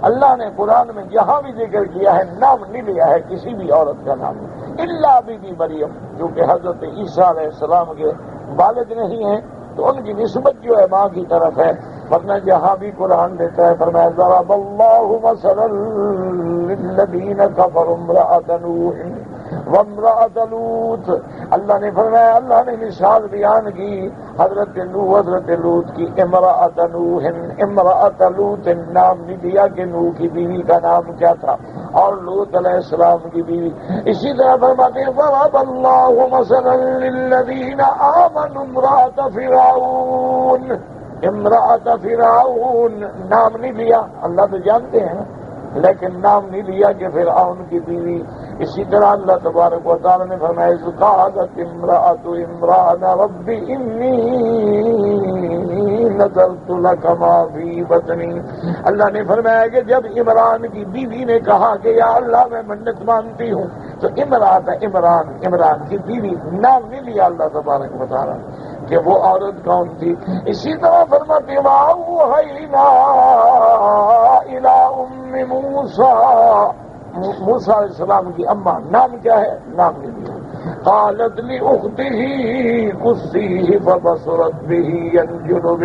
اللہ نے قرآن میں جہاں بھی ذکر کیا ہے نام نہیں لیا ہے کسی بھی عورت کا نام، الا بی بی مریم جو کہ حضرت عیسیٰ علیہ السلام کے والد نہیں ہیں تو ان کی نسبت جو ہے ماں کی طرف ہے، ورنہ جہاں بھی قرآن دیتا ہے فرمایا ضرب اللہ مثلا للذین کفروا امرأۃ نوح وامرأۃ لوط، اللہ نے فرمایا، اللہ نے مثال بیان کی حضرت لوط کی، امرأۃ نوح، امرأۃ لوط، نام نہیں دیا کہ نوح کی بیوی کا نام کیا تھا، اور لوط علیہ السلام کی بیوی. اسی طرح فرماتے ہیں ضرب اللہ مثلا للذین آمنوا امرأۃ فرعون، امرأۃ فرعون نام نہیں لیا، اللہ تو جانتے ہیں لیکن نام نہیں لیا کہ فرعون کی بیوی. اسی طرح اللہ تبارک و تعالی نے فرمایا اذ قالت امرأۃ عمران رب انی نذرت لک ما فی بطنی. اللہ نے فرمایا کہ جب عمران کی بیوی نے کہا کہ یا اللہ میں منت مانتی ہوں، تو عمران کی بیوی نام نہیں لیا اللہ تبارک و تعالی کہ وہ عورت کون تھی. اسی طرح فرماتے وَأَوْحَيْنَا إِلَىٰ أُمِّ موسیٰ علیہ السلام کی اماں، نام کیا ہے؟ نام نہیں دیا. قالت لأخته قصيه فبصرت به عن جنب.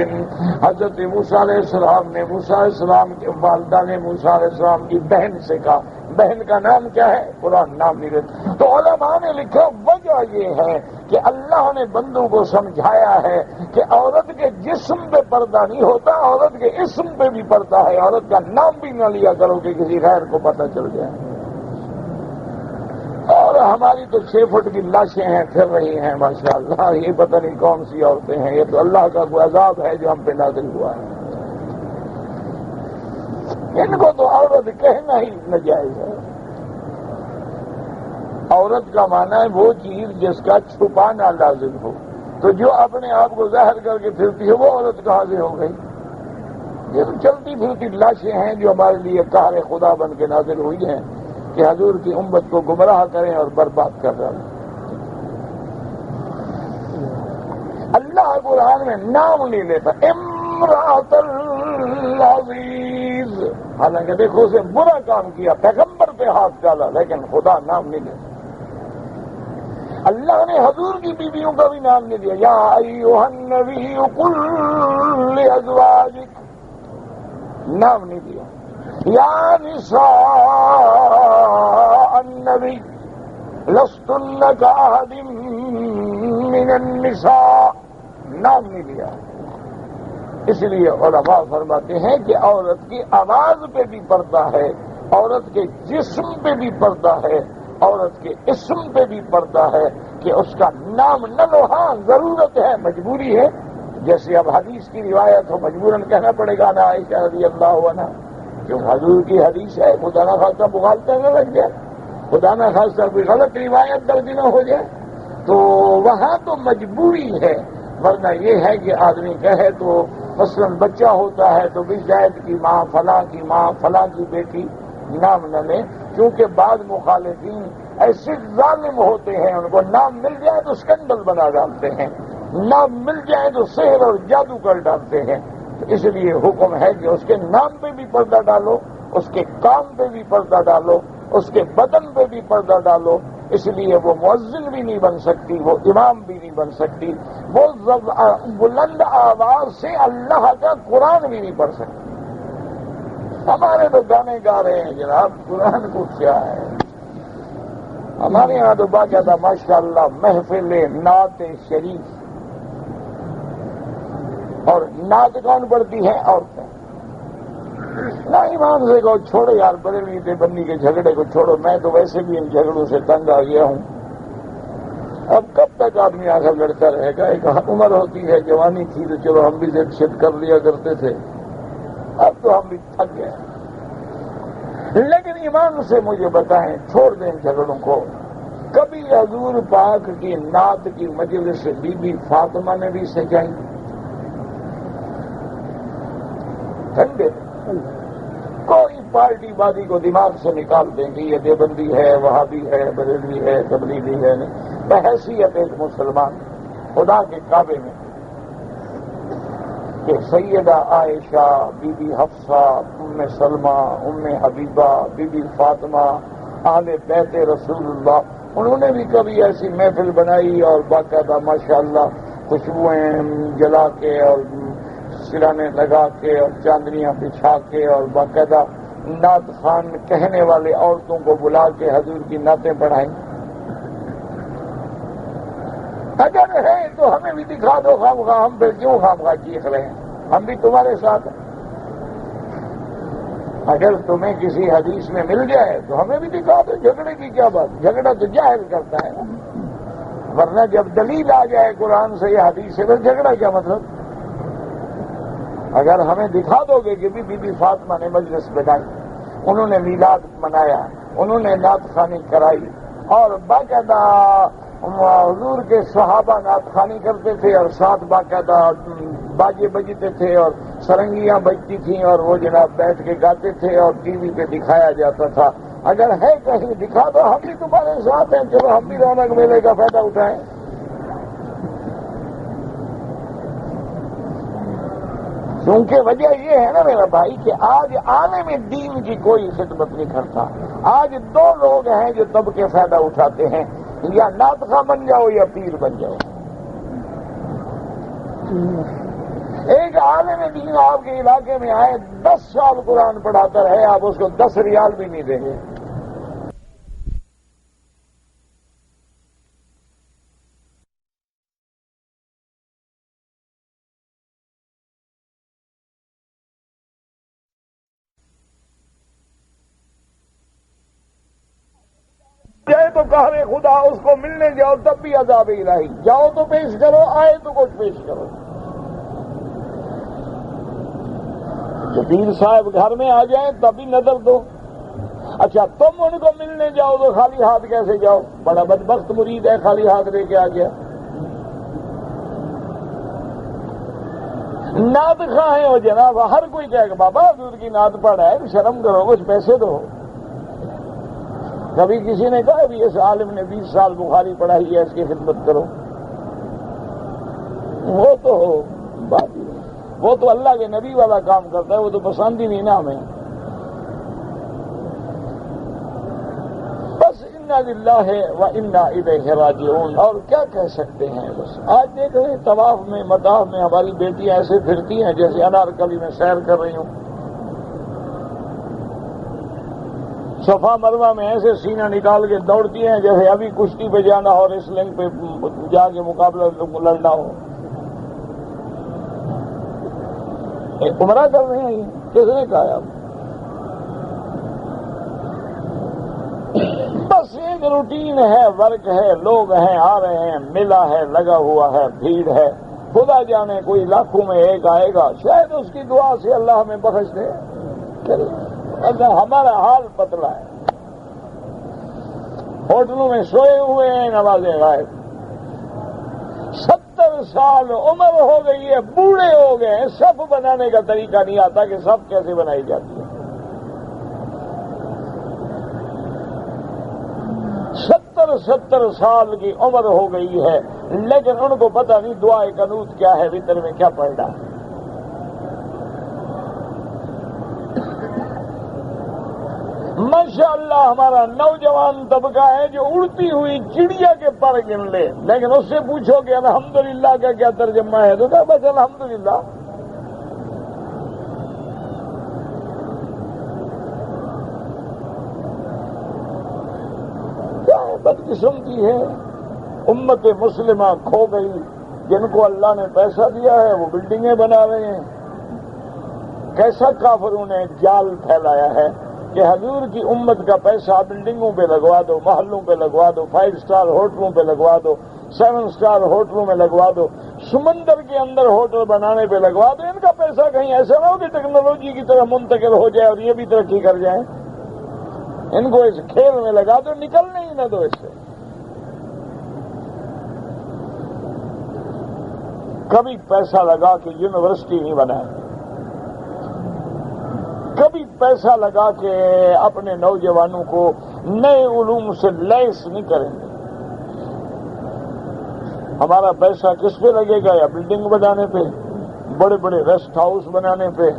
حضرت موسیٰ علیہ السلام نے، موسیٰ علیہ السلام کی والدہ نے موسیٰ علیہ السلام کی بہن سے کہا، بہن کا نام کیا ہے؟ قرآن نام نہیں دیتا. تو علماء نے لکھا وجہ یہ ہے کہ اللہ نے بندوں کو سمجھایا ہے کہ عورت کے جسم پہ پردہ نہیں ہوتا، عورت کے اسم پہ بھی پردہ ہے. عورت کا نام بھی نہ لیا کرو کہ کسی غیر کو پتہ چل جائے. اور ہماری تو 6 فٹ کی لاشیں ہیں پھر رہی ہیں ماشاءاللہ، یہ پتہ نہیں کون سی عورتیں ہیں. یہ تو اللہ کا کوئی عذاب ہے جو ہم پہ نازل ہوا ہے. ان کو تو عورت کہنا ہی ناجائز ہے. عورت کا معنی ہے وہ چیز جس کا چھپانا لازم ہو. تو جو اپنے آپ کو ظاہر کر کے پھرتی ہے وہ عورت کہاں سے ہو گئی؟ یہ تو چلتی پھرتی لاشیں ہیں جو ہمارے لیے قہر خدا بن کے نازل ہوئی ہیں کہ حضور کی امت کو گمراہ کریں اور برباد کر رہے ہیں. اللہ قرآن میں نام نہیں لیتا امرأۃ العزیز، حالانکہ دیکھو اسے برا کام کیا، پیغمبر پہ ہاتھ ڈالا، لیکن خدا نام نہیں لیتا. اللہ نے حضور کی بیویوں کا بھی نام نہیں دیا. یا ایھا النبی قل لازواجک، نام نہیں دیا. یا نساء النبی لستن کاحد من النساء، نام نہیں لیا. اس لیے علماء فرماتے ہیں کہ عورت کی آواز پہ بھی پردہ ہے، عورت کے جسم پہ بھی پردہ ہے، عورت کے اسم پہ بھی پردہ ہے کہ اس کا نام نہ لو. ہاں ضرورت ہے، مجبوری ہے، جیسے اب حدیث کی روایت ہو مجبوراً کہنا پڑے گا نا عائشہ رضی اللہ عنہا، کیوں حضور کی حدیث ہے، خدا نہ خواستہ مغالطہ نہ لگ جائے، خدا نہ خواستہ کوئی غلط روایت درج نہ ہو جائے. تو وہاں تو مجبوری ہے، ورنہ یہ ہے کہ آدمی کہے تو مثلاً بچہ ہوتا ہے تو بھی زید کی ماں، فلاں کی ماں، فلاں کی بیٹی نام نہ لیں، کیونکہ بعض مخالفین ایسے ظالم ہوتے ہیں، ان کو نام مل جائے تو اسکینڈل بنا ڈالتے ہیں، نام مل جائے تو سحر اور جادو کر ڈالتے ہیں. تو اس لیے حکم ہے کہ اس کے نام پہ بھی پردہ ڈالو، اس کے کام پہ بھی پردہ ڈالو، اس کے بدن پہ بھی پردہ ڈالو. اس لیے وہ مؤذن بھی نہیں بن سکتی، وہ امام بھی نہیں بن سکتی، وہ بلند آواز سے اللہ کا قرآن بھی نہیں پڑھ سکتی. ہمارے تو گانے گا رہے ہیں جناب، قرآن کو کیا ہے. ہمارے یہاں تو باقاعدہ ماشاءاللہ محفل نعت شریف، اور نعت کون پڑھتی ہے؟ عورتیں. نہ ایمان سے کہو چھوڑو یار، بریلوی دیوبندی کے جھگڑے کو چھوڑو، میں تو ویسے بھی ان جھگڑوں سے تنگ آ گیا ہوں. اب کب تک آدمی آخر لڑتا رہے گا؟ ایک عمر ہوتی ہے، جوانی تھی تو چلو ہم بھی ضد شد کر لیا کرتے تھے، اب تو ہم بھی تھک گئے. لیکن ایمان سے مجھے بتائیں، چھوڑ دیں جھگڑوں کو. کبھی حضور پاک کی نعت کی مجلس سے بی بی فاطمہ نے بھی سجائی؟ ٹھنڈے کوئی پارٹی بازی کو دماغ سے نکال دیں کہ یہ دیوبندی ہے، وہابی ہے، بریلوی ہے، تبلیغی ہے. بحیثیت ایک مسلمان خدا کے کعبے میں کہ سیدہ عائشہ، بی بی حفصہ، ام سلمہ، ام حبیبہ، بی بی فاطمہ، اہل بیت رسول اللہ، انہوں نے بھی کبھی ایسی محفل بنائی اور باقاعدہ ماشاءاللہ خوشبوئیں جلا کے اور سرانے لگا کے اور چاندنیاں بچھا کے اور باقاعدہ نعت خوان کہنے والے عورتوں کو بلا کے حضور کی نعتیں پڑھائیں. اگر ہے تو ہمیں بھی دکھا دو خامخواہ، ہم پھر کیوں خامخواہ چیخ رہے ہیں؟ ہم بھی تمہارے ساتھ ہیں۔ اگر تمہیں کسی حدیث میں مل جائے تو ہمیں بھی دکھا دو، جھگڑے کی کیا بات؟ جھگڑا تو جاہل کرتا ہے نا، ورنہ جب دلیل آ جائے قرآن سے یا حدیث سے، پھر جھگڑا کیا مطلب؟ اگر ہمیں دکھا دو گے کہ بی بی فاطمہ نے مجلس بنائی، انہوں نے میلاد منایا، انہوں نے نعت خوانی کرائی، اور باقاعدہ حضور کے صحابہ نعت خوانی کرتے تھے اور ساتھ باقاعدہ باجے بجتے تھے اور سرنگیاں بجتی تھیں اور وہ جناب بیٹھ کے گاتے تھے اور ٹی وی پہ دکھایا جاتا تھا، اگر ہے کہیں دکھا دو، ہم بھی تمہارے ساتھ ہیں، چلو ہم بھی رونق میلے کا فائدہ اٹھائیں۔ کیونکہ وجہ یہ ہے نا میرا بھائی کہ آج عالم دین کی کوئی خدمت نہیں کرتا۔ آج دو لوگ ہیں جو دب کے فائدہ اٹھاتے ہیں، یا نعت خواں بن جاؤ یا پیر بن جاؤ۔ ایک عالم دین آپ کے علاقے میں آئے، 10 سال قرآن پڑھاتا رہے، آپ اس کو 10 ریال بھی نہیں دیں گے۔ جائے تو قہر خدا، اس کو ملنے جاؤ تب بھی عذاب الہی، جاؤ تو پیش کرو، آئے تو کچھ پیش کرو۔ جو پیر صاحب گھر میں آ جائیں تب بھی نظر دو۔ اچھا تم ان کو ملنے جاؤ تو خالی ہاتھ کیسے جاؤ؟ بڑا بدبخت مرید ہے، خالی ہاتھ لے کے آ گیا۔ نعت خواہ ہیں وہ جناب، ہر کوئی کہے کہ بابا حضور کی نعت پڑھ ہے، شرم کرو، کچھ پیسے دو۔ کبھی کسی نے کہا بھی اس عالم نے 20 سال بخاری پڑھائی ہے، اس کی خدمت کرو؟ وہ تو بات ہی نہیں، وہ تو اللہ کے نبی والا کام کرتا ہے، وہ تو پسند ہی نہیں نا ہمیں۔ بس انا للہ و انا الیہ راجعون، اور کیا کہہ سکتے ہیں؟ بس آج دیکھ رہے ہیں طواف میں مطاف میں ہماری بیٹیاں ایسے پھرتی ہیں جیسے انارکلی میں سیر کر رہی ہوں، صفا مروہ میں ایسے سینہ نکال کے دوڑتی ہیں جیسے ابھی کشتی پہ جانا ہو، ریسلنگ پہ جا کے مقابلہ لڑنا ہو۔ عمرہ کر رہے ہیں، کس نے کہا؟ بس ایک روٹین ہے، ورک ہے، لوگ ہیں، آ رہے ہیں، میلہ ہے، لگا ہوا ہے، بھیڑ ہے، خدا جانے کوئی لاکھوں میں ایک آئے گا، شاید اس کی دعا سے اللہ ہمیں بخش دے۔ ہمارا حال پتلا ہے، ہوٹلوں میں سوئے ہوئے ہیں، نمازیں غائب، 70 سال عمر ہو گئی ہے، بوڑھے ہو گئے ہیں، صف بنانے کا طریقہ نہیں آتا کہ صف کیسے بنائی جاتی ہے۔ 70 سال کی عمر ہو گئی ہے، لیکن ان کو پتہ نہیں دعائے قنوت کیا ہے، وتر میں کیا پڑھنا ہے۔ ماشاءاللہ ہمارا نوجوان طبقہ ہے جو اڑتی ہوئی چڑیا کے پر گن لے، لیکن اس سے پوچھو کہ الحمدللہ کا کیا ترجمہ ہے تو کہا بس الحمدللہ۔ کیا بدقسمتی ہے، امت مسلمہ کھو گئی۔ جن کو اللہ نے پیسہ دیا ہے وہ بلڈنگیں بنا رہے ہیں۔ کیسا کافروں نے جال پھیلایا ہے کہ حضور کی امت کا پیسہ بلڈنگوں پہ لگوا دو، محلوں پہ لگوا دو، 5 سٹار ہوٹلوں پہ لگوا دو، 7 سٹار ہوٹلوں میں لگوا دو، سمندر کے اندر ہوٹل بنانے پہ لگوا دو۔ ان کا پیسہ کہیں ایسا نہ ہو کہ ٹیکنالوجی کی طرف منتقل ہو جائے اور یہ بھی ترقی کر جائیں۔ ان کو اس کھیل میں لگا دو، نکلنے ہی نہ دو اس سے۔ کبھی پیسہ لگا کے یونیورسٹی نہیں بنائے، کبھی پیسہ لگا کے اپنے نوجوانوں کو نئے علوم سے لیس نہیں کریں گے۔ ہمارا پیسہ کس پہ لگے گا؟ یا بلڈنگ بنانے پہ، بڑے بڑے ریسٹ ہاؤس بنانے پہ،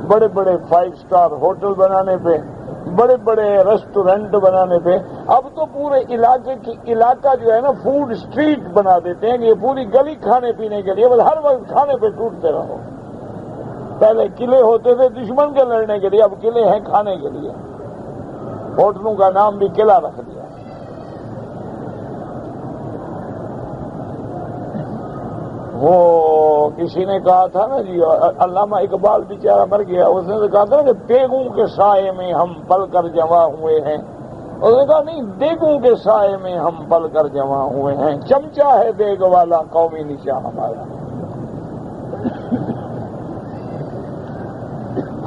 بڑے بڑے 5 سٹار ہوٹل بنانے پہ، بڑے بڑے ریسٹورینٹ بنانے پہ۔ اب تو پورے علاقہ جو ہے نا فوڈ اسٹریٹ بنا دیتے ہیں کہ یہ پوری گلی کھانے پینے کے لیے، بس ہر وقت کھانے پہ ٹوٹتے رہو۔ پہلے قلعے ہوتے تھے دشمن کے لڑنے کے لیے، اب قلعے ہیں کھانے کے لیے۔ ہوٹلوں کا نام بھی قلعہ رکھ دیا۔ وہ کسی نے کہا تھا نا جی، علامہ اقبال بیچارہ مر گیا، اس نے کہا تھا نا کہ دیگوں کے سائے میں ہم پل کر جمع ہوئے ہیں، اس نے کہا نہیں، دیگوں کے سائے میں ہم پل کر جمع ہوئے ہیں، چمچہ ہے دیگ والا قومی نشاں ہمارا۔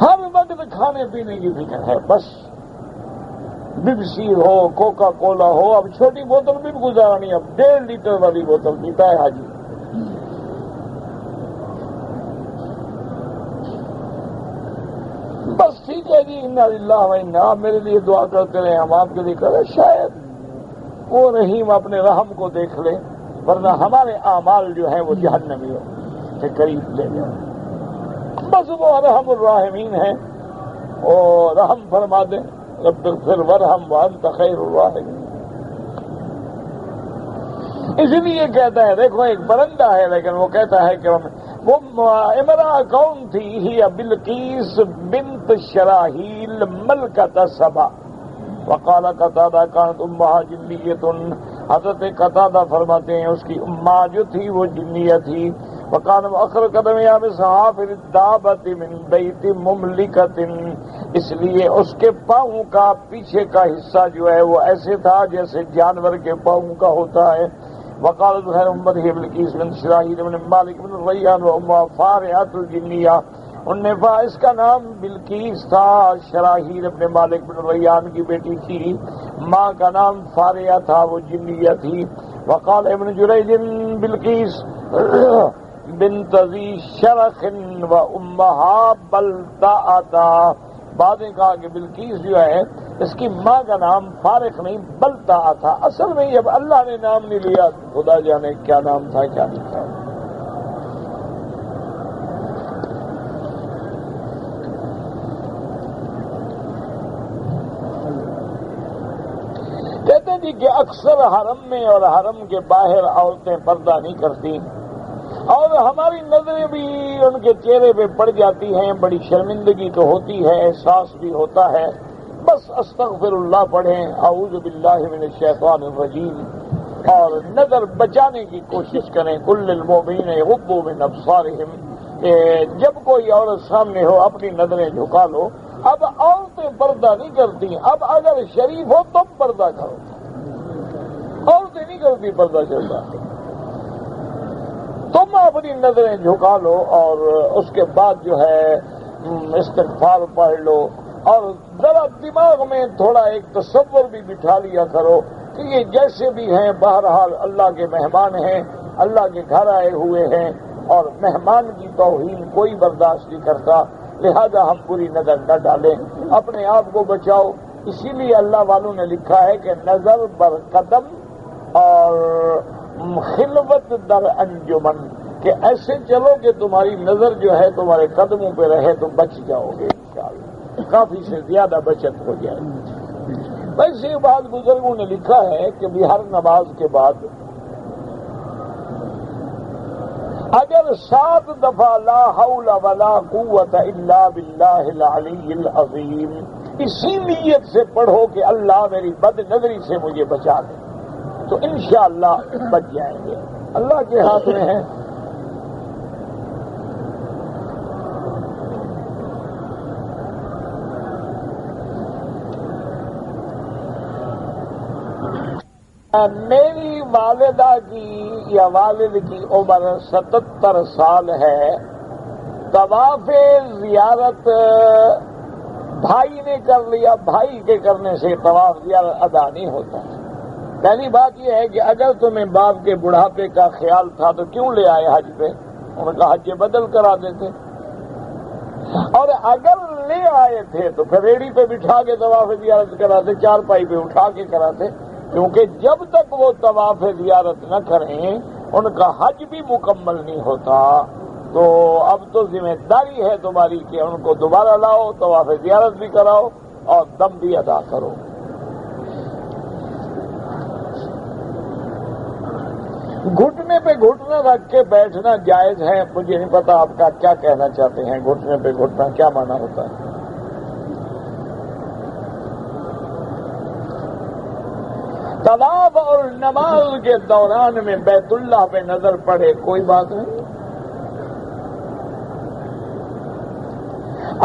ہر وقت کھانے پینے کی فکر ہے، بس بپسی ہو، کوکا کولا ہو، اب چھوٹی بوتل بھی گزارا نہیں، اب 1.5 لیٹر والی بوتل پیتا ہے حاجی۔ بس ٹھیک ہے جی، انا للہ و انا، آپ میرے لیے دعا کرتے رہے، ہم آپ کے لیے کریں، شاید وہ رحیم اپنے رحم کو دیکھ لے، ورنہ ہمارے اعمال جو ہیں وہ جہنمیوں کے قریب لے جائیں۔ بس وہ ارحم الراحمین ہیں، اور رحم فرما دیں، رب اغفر ورحم وانت خیر الراحمین۔ اس لیے کہتا ہے، دیکھو ایک برندہ ہے لیکن وہ کہتا ہے کہ وہ امرأة کون تھی؟ ہی بلقیس بنت شراحیل ملکۃ سبا، وقال قتادہ کانت امہا جنیۃ، حضرت قتادہ فرماتے ہیں اس کی اماں جو تھی وہ جنیہ تھی۔ وقال اخر قدم یا بصحافر الدابۃ من بیت مملکۃ، اس لیے اس کے پاؤں کا پیچھے کا حصہ جو ہے وہ ایسے تھا جیسے جانور کے پاؤں کا ہوتا ہے۔ وقال خیر امته بلقیس بن شراحیل بن مالک بن ریان و امہ فارعۃ الجنیہ، ان نے اس کا نام بلقیس تھا، شراحیل ابن مالک بن ریان کی بیٹی تھی، ماں کا نام فاریہ تھا، وہ جنیہ تھی۔ وقال ابن جریج بلقیس بنت ذی شرخ و امہا بلتعتا، بعد نے کہا کہ بلقیس جو ہے اس کی ماں کا نام فارق نہیں بلتع تھا، اصل میں جب اللہ نے نام نہیں لیا خدا جانے کیا نام تھا کیا نہیں تھا۔ کہتے جی کہ اکثر حرم میں اور حرم کے باہر عورتیں پردہ نہیں کرتی، اور ہماری نظریں بھی ان کے چہرے پہ پڑ جاتی ہیں، بڑی شرمندگی تو ہوتی ہے، احساس بھی ہوتا ہے، بس استغفر اللہ پڑھیں، اعوذ باللہ من الشیطان الرجیم، اور نظر بچانے کی کوشش کریں۔ کل المؤمنین یغضوا من ابصارہم، کہ جب کوئی عورت سامنے ہو اپنی نظریں جھکا لو۔ اب عورتیں پردہ نہیں کرتی، اب اگر شریف ہو تم پردہ کرو، عورتیں نہیں کرتی پردہ چلتا، تم اپنی نظریں جھکا لو اور اس کے بعد جو ہے استغفار پڑھ لو، اور ذرا دماغ میں تھوڑا ایک تصور بھی بٹھا لیا کرو کہ یہ جیسے بھی ہیں بہرحال اللہ کے مہمان ہیں، اللہ کے گھر آئے ہوئے ہیں، اور مہمان کی توہین کوئی برداشت نہیں کرتا، لہذا ہم بری نظر نہ ڈالیں، اپنے آپ کو بچاؤ۔ اسی لیے اللہ والوں نے لکھا ہے کہ نظر بر قدم اور خلوت در انجمن، کہ ایسے چلو کہ تمہاری نظر جو ہے تمہارے قدموں پہ رہے تو بچ جاؤ گے انشاءاللہ، کافی سے زیادہ بچت ہو جائے۔ ویسے بعض بزرگوں نے لکھا ہے کہ بھی ہر نماز کے بعد اگر 7 دفعہ لا حول ولا قوت الا باللہ العلی العظیم اسی نیت سے پڑھو کہ اللہ میری بد نظری سے مجھے بچا دے تو انشاءاللہ بچ جائیں گے، اللہ کے ہاتھ میں ہے۔ میری والدہ کی یا والد کی عمر 77 سال ہے، طواف زیارت بھائی نے کر لیا، بھائی کے کرنے سے طواف زیارت ادا نہیں ہوتا۔ پہلی بات یہ ہے کہ اگر تمہیں باپ کے بڑھاپے کا خیال تھا تو کیوں لے آئے حج پہ، انہوں نے کہا حج بدل کرا دیتے، اور اگر لے آئے تھے تو پھر ریڑھی پہ بٹھا کے طواف زیارت کراتے، چارپائی پہ اٹھا کے کراتے، کیونکہ جب تک وہ طواف زیارت نہ کریں ان کا حج بھی مکمل نہیں ہوتا۔ تو اب تو ذمہ داری ہے تمہاری کہ ان کو دوبارہ لاؤ، طواف زیارت بھی کراؤ اور دم بھی ادا کرو۔ گھٹنے پہ گھٹنا رکھ کے بیٹھنا جائز ہے، مجھے نہیں پتا آپ کا کیا کہنا چاہتے ہیں، گھٹنے پہ گھٹنا کیا معنی ہوتا ہے؟ طواف اور نماز کے دوران میں بیت اللہ پہ نظر پڑے کوئی بات نہیں.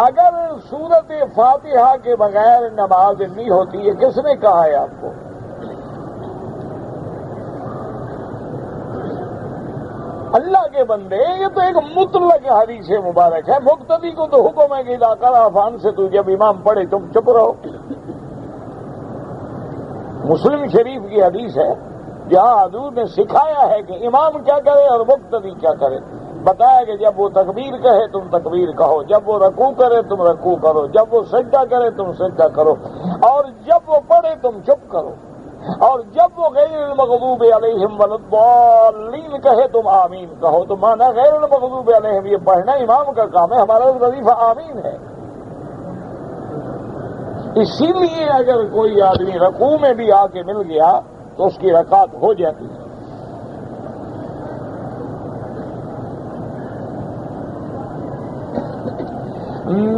اگر سورت فاتحہ کے بغیر نماز نہیں ہوتی ہے، کس نے کہا ہے آپ کو؟ اللہ کے بندے، یہ تو ایک مطلق حدیث مبارک ہے. مقتدی کو تو حکم ہے کہ اذا قرأ فانصتوا سے تو جب امام پڑھے تم چپ رہو. مسلم شریف کی حدیث ہے جہاں حضور نے سکھایا ہے کہ امام کیا کرے اور مقتدی کیا کرے. بتایا کہ جب وہ تکبیر کہے تم تکبیر کہو، جب وہ رکوع کرے تم رکوع کرو، جب وہ سجدہ کرے تم سجدہ کرو، اور جب وہ پڑھے تم چپ کرو، اور جب وہ غیر المغضوب علیہم ولا الضالین کہے تم آمین کہو. تو مانا غیر المغضوب علیہم یہ پڑھنا امام کا کام ہے، ہمارا وظیفہ آمین ہے. اسی لیے اگر کوئی آدمی رکوع میں بھی آ کے مل گیا تو اس کی رکعت ہو جاتی ہے.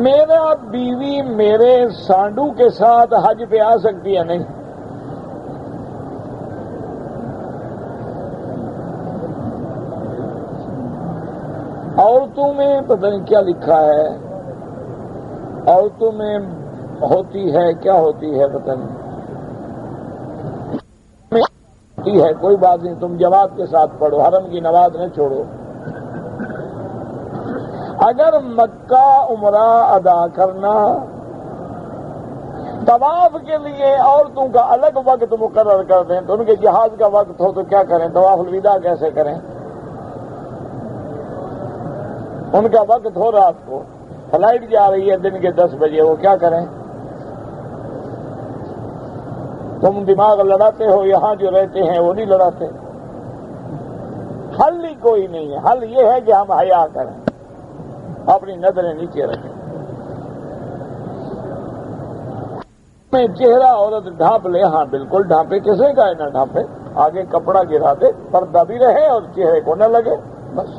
میرا بیوی میرے سانڈو کے ساتھ حج پہ آ سکتی ہے نہیں؟ عورتوں میں پتہ نہیں کیا لکھا ہے، عورتوں میں ہوتی ہے کیا ہوتی ہے پتہ نہیں ہوتی ہے. کوئی بات نہیں، تم جماعت کے ساتھ پڑھو، حرم کی نماز نہ چھوڑو. اگر مکہ عمرہ ادا کرنا طواف کے لیے عورتوں کا الگ وقت مقرر کر دیں تو ان کے جہاز کا وقت ہو تو کیا کریں؟ طواف الوداع کیسے کریں؟ ان کا وقت ہو رات کو، فلائٹ جا رہی ہے دن کے 10 بجے، وہ کیا کریں؟ تم دماغ لڑاتے ہو، یہاں جو رہتے ہیں وہ نہیں لڑاتے. حل ہی کوئی نہیں ہے. حل یہ ہے کہ ہم حیا کریں، اپنی نظریں نیچے رکھیں. میں چہرہ عورت ڈھانپ لے، ہاں بالکل ڈھانپے، کسے کا ہے نہ ڈھانپے، آگے کپڑا گرا دے، پردہ بھی رہے اور چہرے کو نہ لگے، بس.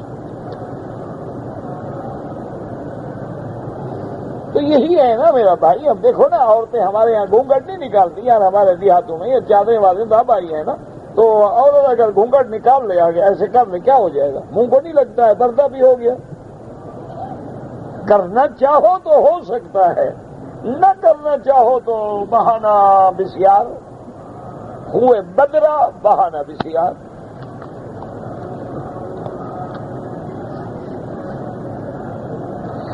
تو یہی ہے نا میرا بھائی. اب دیکھو نا، عورتیں ہمارے یہاں گھونگھٹ نہیں نکالتی یار. ہمارے دیہاتوں میں یہ چادریں وادریں دب آئی ہیں نا، تو عورت اگر گھونگھٹ نکال لے آگے ایسے کر لے کیا ہو جائے گا؟ منہ کو نہیں لگتا ہے، پردہ بھی ہو گیا. کرنا چاہو تو ہو سکتا ہے، نہ کرنا چاہو تو بہانہ بسیار ہوئے بدرا، بہانہ بسیار.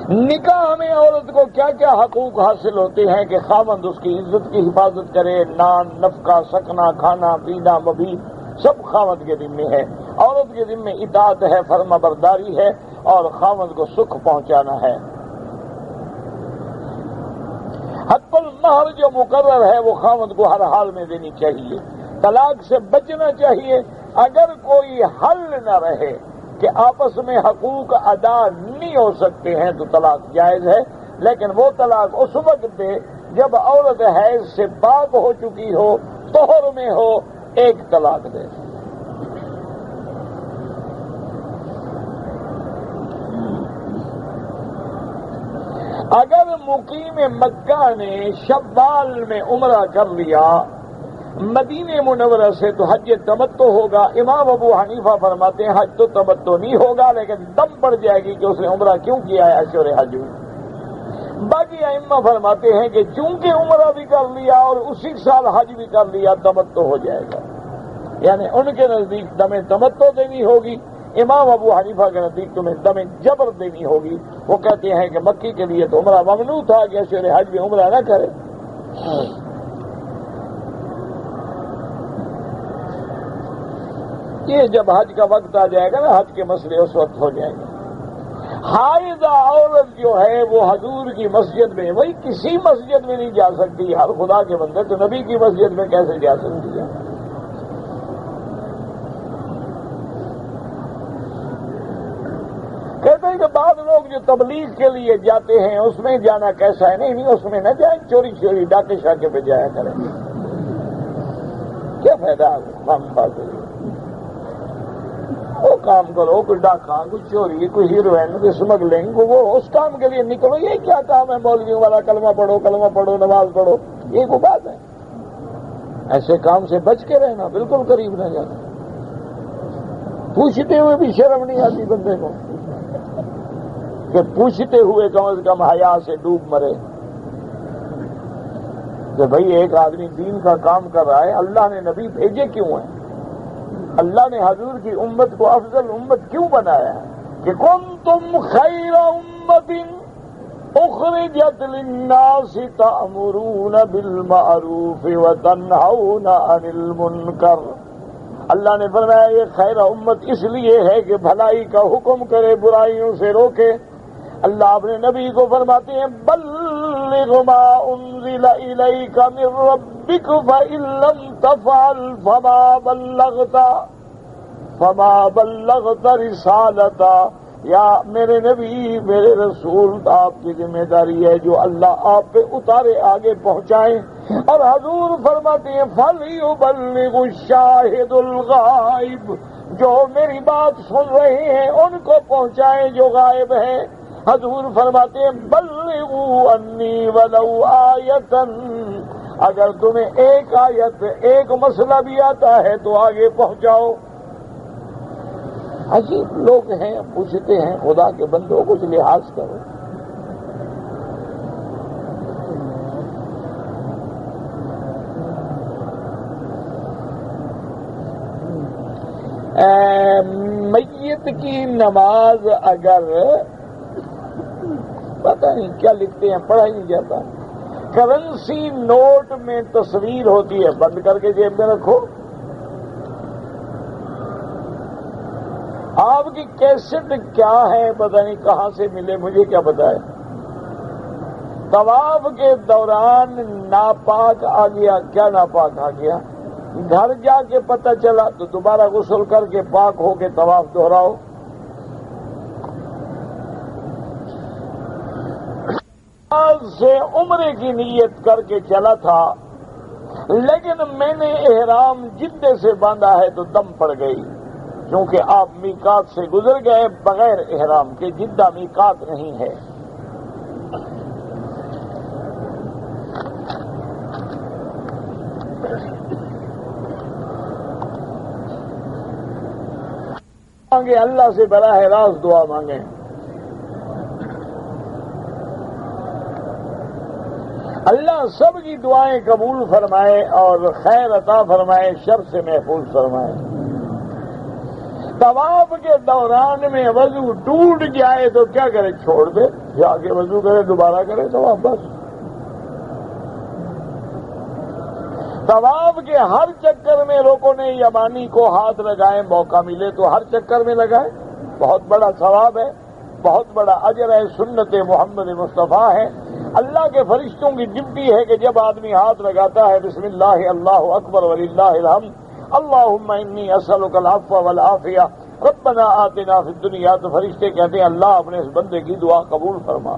نکاح میں عورت کو کیا کیا حقوق حاصل ہوتے ہیں کہ خاوند اس کی عزت کی حفاظت کرے، نان نفقہ سکنا کھانا پینا مبیت سب خاوند کے ذمے ہے. عورت کے ذمے اطاعت ہے، فرما برداری ہے، اور خاوند کو سکھ پہنچانا ہے. حق المہر جو مقرر ہے وہ خاوند کو ہر حال میں دینی چاہیے. طلاق سے بچنا چاہیے. اگر کوئی حل نہ رہے کہ آپس میں حقوق ادا نہیں ہو سکتے ہیں تو طلاق جائز ہے، لیکن وہ طلاق اس وقت دے جب عورت حیض سے پاک ہو چکی ہو، طہر میں ہو، ایک طلاق دے. اگر مقیم مکہ نے شوال میں عمرہ کر لیا مدینہ منورہ سے تو حج تمتع ہوگا. امام ابو حنیفہ فرماتے ہیں حج تو تمتع نہیں ہوگا، لیکن دم پڑ جائے گی کہ اس نے عمرہ کیوں کیا ہے اشہر حج میں. باقی ائمہ فرماتے ہیں کہ چونکہ عمرہ بھی کر لیا اور اسی سال حج بھی کر لیا تمتع ہو جائے گا. یعنی ان کے نزدیک دم تمتع دینی ہوگی، امام ابو حنیفہ کے نزدیک تمہیں دم جبر دینی ہوگی. وہ کہتے ہیں کہ مکی کے لیے تو عمرہ ممنوع تھا کہ اشہر حج میں عمرہ نہ کرے. یہ جب حج کا وقت آ جائے گا نا، حج کے مسئلے اس وقت ہو جائیں گے. حائضہ عورت جو ہے وہ حضور کی مسجد میں، وہی کسی مسجد میں نہیں جا سکتی. ہر خدا کے بندے تو نبی کی مسجد میں کیسے جا سکتی ہے؟ کہتے ہیں کہ بعض لوگ جو تبلیغ کے لیے جاتے ہیں اس میں جانا کیسا ہے؟ نہیں اس میں نہ جائیں، چوری چوری ڈاکے شاکے پہ جایا کریں. کیا فائدہ وہ کام کرو، کوئی ڈاکہ، کوئی چوری، کوئی ہیروئن، کوئی اسمگلنگ، وہ اس کام کے لیے نکلو. یہ کیا کام ہے مولویوں والا؟ کلمہ پڑھو، کلمہ پڑھو، نماز پڑھو، یہ کوئی بات ہے؟ ایسے کام سے بچ کے رہنا، بالکل قریب نہ جانا۔ پوچھتے ہوئے بھی شرم نہیں آتی بندے کو کہ پوچھتے ہوئے کم از کم حیا سے ڈوب مرے کہ بھئی ایک آدمی دین کا کام کر رہا ہے، اللہ نے نبی بھیجے کیوں ہیں؟ اللہ نے حضور کی امت کو افضل امت کیوں بنایا ہے کہ کنتم خیر امت اخرجت للناس تأمرون بالمعروف وتنہون عن المنکر۔ اللہ نے فرمایا یہ خیر امت اس لیے ہے کہ بھلائی کا حکم کرے، برائیوں سے روکے۔ اللہ اپنے نبی کو فرماتے ہیں بلغ ما انزل الیک من ربک فإن لم تفعل فما بلغت رسالتا۔ یا میرے نبی، میرے رسول، آپ کی ذمہ داری ہے جو اللہ آپ پہ اتارے آگے پہنچائیں۔ اور حضور فرماتے ہیں فَلْيُبَلِّغُ الشَّاهِدُ الْغَائِبُ، جو میری بات سن رہے ہیں ان کو پہنچائیں جو غائب ہیں۔ حضور فرماتے ہیں بلغوا انی ولو آیۃ، اگر تمہیں ایک آیت، ایک مسئلہ بھی آتا ہے تو آگے پہنچاؤ۔ عجیب لوگ ہیں، پوچھتے ہیں خدا کے بندوں کچھ لحاظ کرو۔ میت کی نماز اگر پتہ نہیں کیا لکھتے ہیں، پڑھا ہی نہیں جاتا، کرنسی نوٹ میں تصویر ہوتی ہے، بند کر کے جیب میں رکھو۔ آپ کی کیسٹ کیا ہے پتہ نہیں کہاں سے ملے، مجھے کیا پتا ہے۔ طواف کے دوران ناپاک آ گیا، کیا ناپاک آ گیا؟ گھر جا کے پتہ چلا تو دوبارہ غسل کر کے پاک ہو کے طواف دہراؤ۔ آج سے عمرے کی نیت کر کے چلا تھا، لیکن میں نے احرام جدے سے باندھا ہے تو دم پڑ گئی، کیونکہ آپ میقات سے گزر گئے بغیر احرام کے، جدہ میقات نہیں ہے۔ مانگے اللہ سے براہ راست دعا مانگیں۔ اللہ سب کی دعائیں قبول فرمائے اور خیر عطا فرمائے، شر سے محفوظ فرمائے۔ طواف کے دوران میں وضو ٹوٹ جائے تو کیا کرے؟ چھوڑ دے، جا کے وضو کرے، دوبارہ کرے طواف بس۔ طواف کے ہر چکر میں رکن یمانی کو ہاتھ لگائیں، موقع ملے تو ہر چکر میں لگائیں، بہت بڑا ثواب ہے، بہت بڑا اجر ہے، سنت محمد مصطفیٰ ہے۔ اللہ کے فرشتوں کی ڈیوٹی ہے کہ جب آدمی ہاتھ لگاتا ہے بسم اللہ اللہ اکبر وللہ الحمد، اللہم انی اسألک العفو والعافیہ ربنا آتنا فی الدنیا، تو فرشتے کہتے ہیں اللہ اپنے اس بندے کی دعا قبول فرما۔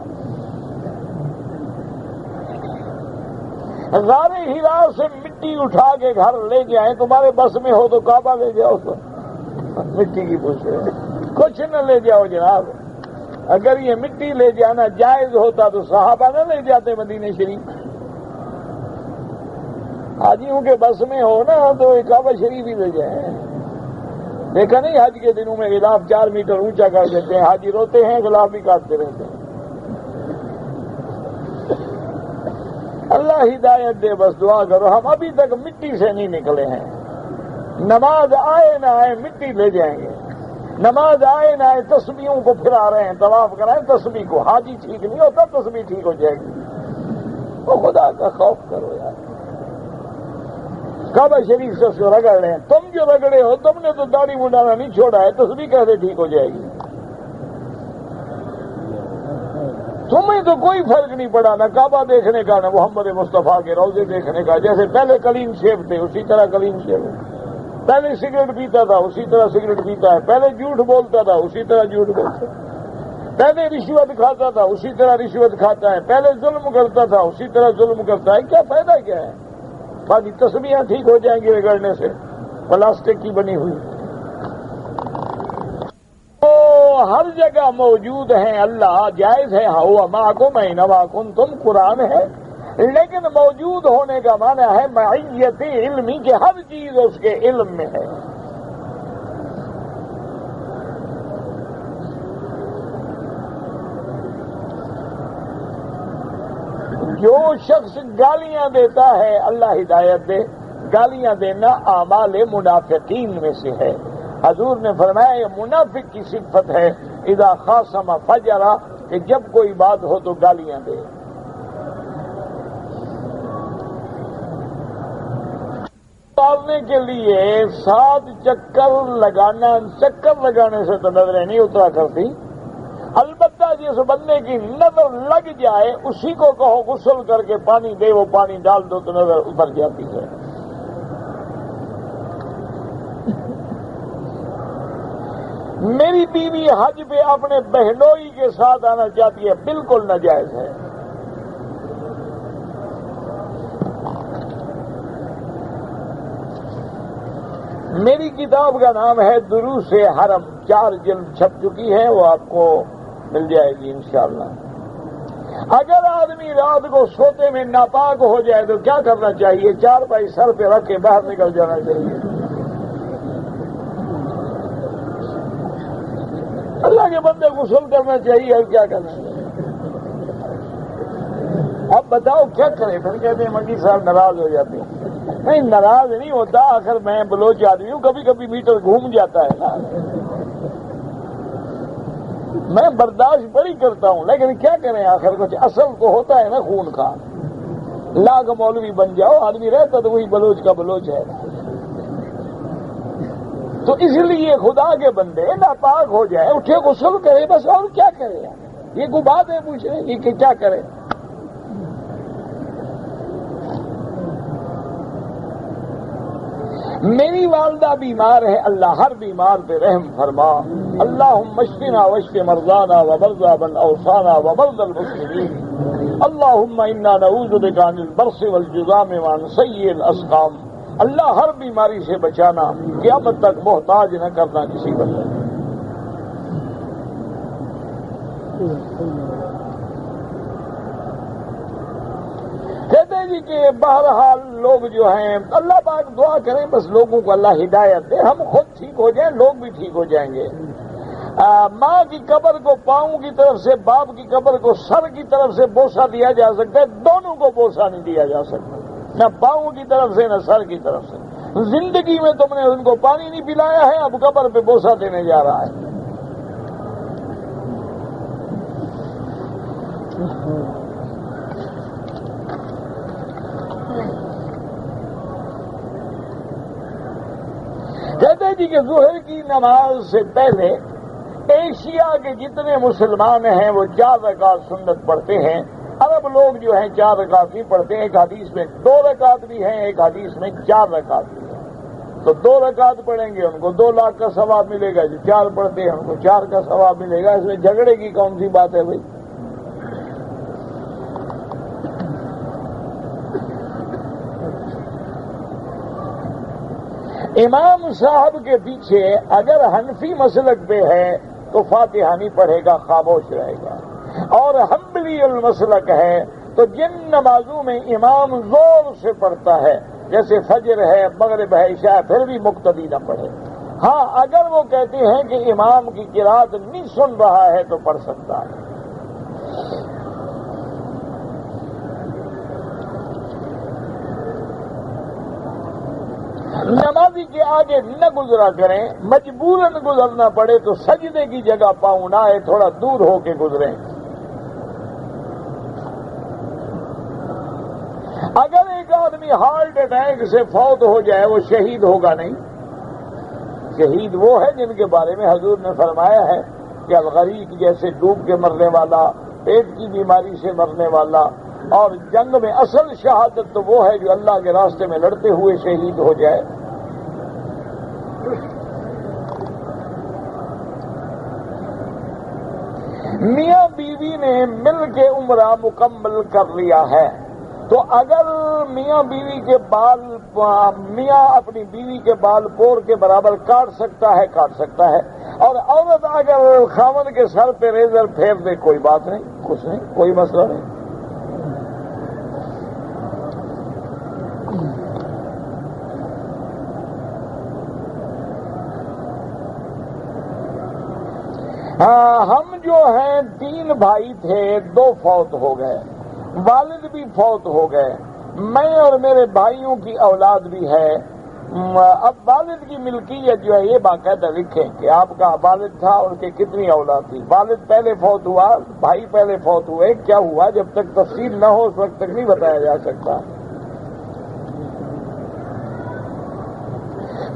غار ہرا سے مٹی اٹھا کے گھر لے جائیں، تمہارے بس میں ہو تو کعبہ لے جاؤ، تو مٹی کی پوچھ رہے کچھ نہ لے جاؤ جناب۔ اگر یہ مٹی لے جانا جائز ہوتا تو صحابہ نہ لے جاتے مدینہ شریف۔ حاجیوں کے بس میں ہو نا تو کعبہ شریف ہی لے جائیں۔ دیکھا نہیں حج کے دنوں میں غلاف 4 میٹر اونچا کر دیتے ہیں، حاجی روتے ہیں، غلاف بھی کاٹتے رہتے ہیں۔ اللہ ہدایت دے، بس دعا کرو۔ ہم ابھی تک مٹی سے نہیں نکلے ہیں۔ نماز آئے نہ آئے مٹی لے جائیں گے، نماز آئے نہ آئے تسبیحوں کو پھرا رہے ہیں، طواف کرائیں تسبیح کو۔ حاجی ٹھیک نہیں ہوتا، تسبیح ٹھیک ہو جائے گی۔ وہ خدا کا خوف کرو یار۔ کعبہ شریف سے اس کو رگڑ رہے ہیں، تم جو رگڑے ہو تم نے تو داڑھی منڈانا نہیں چھوڑا ہے، تسبیح کیسے ٹھیک ہو جائے گی؟ تمہیں تو کوئی فرق نہیں پڑا، نہ کعبہ دیکھنے کا نہ محمد مصطفیٰ کے روضے دیکھنے کا۔ جیسے پہلے کلین شیو تھے اسی طرح کلین شیو، پہلے سگریٹ پیتا تھا اسی طرح سگریٹ پیتا ہے، پہلے جھوٹ بولتا تھا اسی طرح جھوٹ بولتا ہے، پہلے رشوت کھاتا تھا اسی طرح رشوت کھاتا ہے، پہلے ظلم کرتا تھا اسی طرح ظلم کرتا ہے۔ کیا فائدہ کیا ہے؟ باقی تسبیحاں ٹھیک ہو جائیں گی رگڑنے سے، پلاسٹک کی بنی ہوئی۔ ہر جگہ موجود ہیں اللہ، جائز ہے ہوا معکم اینما کنتم، قرآن ہے۔ لیکن موجود ہونے کا معنی ہے معیت علمی کہ ہر چیز اس کے علم میں ہے. جو شخص گالیاں دیتا ہے اللہ ہدایت دے، گالیاں دینا اعمال منافقین میں سے ہے. حضور نے فرمایا یہ منافق کی صفت ہے، اذا خاصم فجرا، کہ جب کوئی بات ہو تو گالیاں دے. اتارنے کے لیے 7 چکر لگانے سے تو نظریں نہیں اترا کرتی. البتہ جس بندے کی نظر لگ جائے اسی کو کہو غسل کر کے پانی دے، وہ پانی ڈال دو تو نظر اتر جاتی ہے. میری بیوی حج پہ اپنے بہنوئی کے ساتھ آنا چاہتی ہے، بالکل ناجائز ہے. میری کتاب کا نام ہے دروس حرم، 4 جلد چھپ چکی ہے، وہ آپ کو مل جائے گی انشاءاللہ. اگر آدمی رات کو سوتے میں ناپاک ہو جائے تو کیا کرنا چاہیے؟ 4 پائی سر پہ رکھ کے باہر نکل جانا چاہیے. اللہ کے بندے غسل کرنا چاہیے اور کیا کرنا چاہیے. اب بتاؤ کیا کریں؟ پھر کہتے ہیں منڈی صاحب ناراض ہو جاتے ہیں. نہیں، ناراض نہیں ہوتا، آخر میں بلوچ آدمی ہوں، کبھی کبھی میٹر گھوم جاتا ہے نا. میں برداشت بڑی کرتا ہوں، لیکن کیا کریں، آخر کچھ اصل تو ہوتا ہے نا خون کا. لاکھ مولوی بن جاؤ، آدمی رہتا تو وہی بلوچ کا بلوچ ہے. تو اس لیے خدا کے بندے ناپاک ہو جائے اٹھے غسل کرے بس، اور کیا کرے. یہ کوئی بات ہے پوچھنے کی کہ کیا کرے. میری والدہ بیمار ہے، اللہ ہر بیمار پہ رحم فرما. اللہم اشفنا واشف مرضانا ومرضى من اوصانا ومرضى المسلمین. اللہم انا نعوذ بک عن البرص والجذام وعن سیء الاسقام. اللہ ہر بیماری سے بچانا، قیامت تک محتاج نہ کرنا کسی بندے. کہتے ہیں جی کہ بہرحال لوگ جو ہیں، اللہ پاک دعا کریں بس لوگوں کو اللہ ہدایت دے، ہم خود ٹھیک ہو جائیں، لوگ بھی ٹھیک ہو جائیں گے. ماں کی قبر کو پاؤں کی طرف سے، باپ کی قبر کو سر کی طرف سے بوسہ دیا جا سکتا ہے، دونوں کو بوسہ نہیں دیا جا سکتا، نہ پاؤں کی طرف سے نہ سر کی طرف سے. زندگی میں تم نے ان کو پانی نہیں پلایا ہے، اب قبر پہ بوسہ دینے جا رہا ہے. کہتے ہیں جی کہ ظہر کی نماز سے پہلے ایشیا کے جتنے مسلمان ہیں وہ 4 رکعت سنت پڑھتے ہیں. عرب لوگ جو ہیں 4 رکعت نہیں پڑھتے. ایک حدیث میں 2 رکعت بھی ہیں، ایک حدیث میں 4 رکعت بھی ہیں. تو 2 رکعت پڑھیں گے ان کو 2 لاکھ کا ثواب ملے گا، جو 4 پڑھتے ہیں ان کو 4 کا ثواب ملے گا. اس میں جھگڑے کی کون سی بات ہے بھائی؟ امام صاحب کے پیچھے اگر حنفی مسلک پہ ہے تو فاتحہ نہیں پڑھے گا، خاموش رہے گا. اور حنبلی المسلک ہے تو جن نمازوں میں امام زور سے پڑھتا ہے جیسے فجر ہے، مغرب ہے، عشاء، پھر بھی مقتدی نہ پڑھے. ہاں اگر وہ کہتے ہیں کہ امام کی قرات نہیں سن رہا ہے تو پڑھ سکتا ہے. نمازی کے آگے نہ گزرا کریں، مجبوراً گزرنا پڑے تو سجدے کی جگہ پاؤں نہ آئے، تھوڑا دور ہو کے گزریں. اگر ایک آدمی ہارٹ اٹیک سے فوت ہو جائے وہ شہید ہوگا نہیں. شہید وہ ہے جن کے بارے میں حضور نے فرمایا ہے کہ الغریق جیسے ڈوب کے مرنے والا، پیٹ کی بیماری سے مرنے والا، اور جنگ میں اصل شہادت تو وہ ہے جو اللہ کے راستے میں لڑتے ہوئے شہید ہو جائے. میاں بیوی نے مل کے عمرہ مکمل کر لیا ہے تو اگر میاں بیوی کے بال، میاں اپنی بیوی کے بال پور کے برابر کاٹ سکتا ہے، کاٹ سکتا ہے. اور عورت اگر خاوند کے سر پہ ریزر پھیر دے کوئی بات نہیں، کچھ نہیں، کوئی مسئلہ نہیں. ہم جو ہیں 3 بھائی تھے، 2 فوت ہو گئے، والد بھی فوت ہو گئے، میں اور میرے بھائیوں کی اولاد بھی ہے۔ اب والد کی ملکیت جو ہے یہ باقاعدہ لکھیں کہ آپ کا والد تھا، ان کے کتنی اولاد تھی۔ والد پہلے فوت ہوا، بھائی پہلے فوت ہوئے، کیا ہوا؟ جب تک تفصیل نہ ہو اس وقت تک نہیں بتایا جا سکتا۔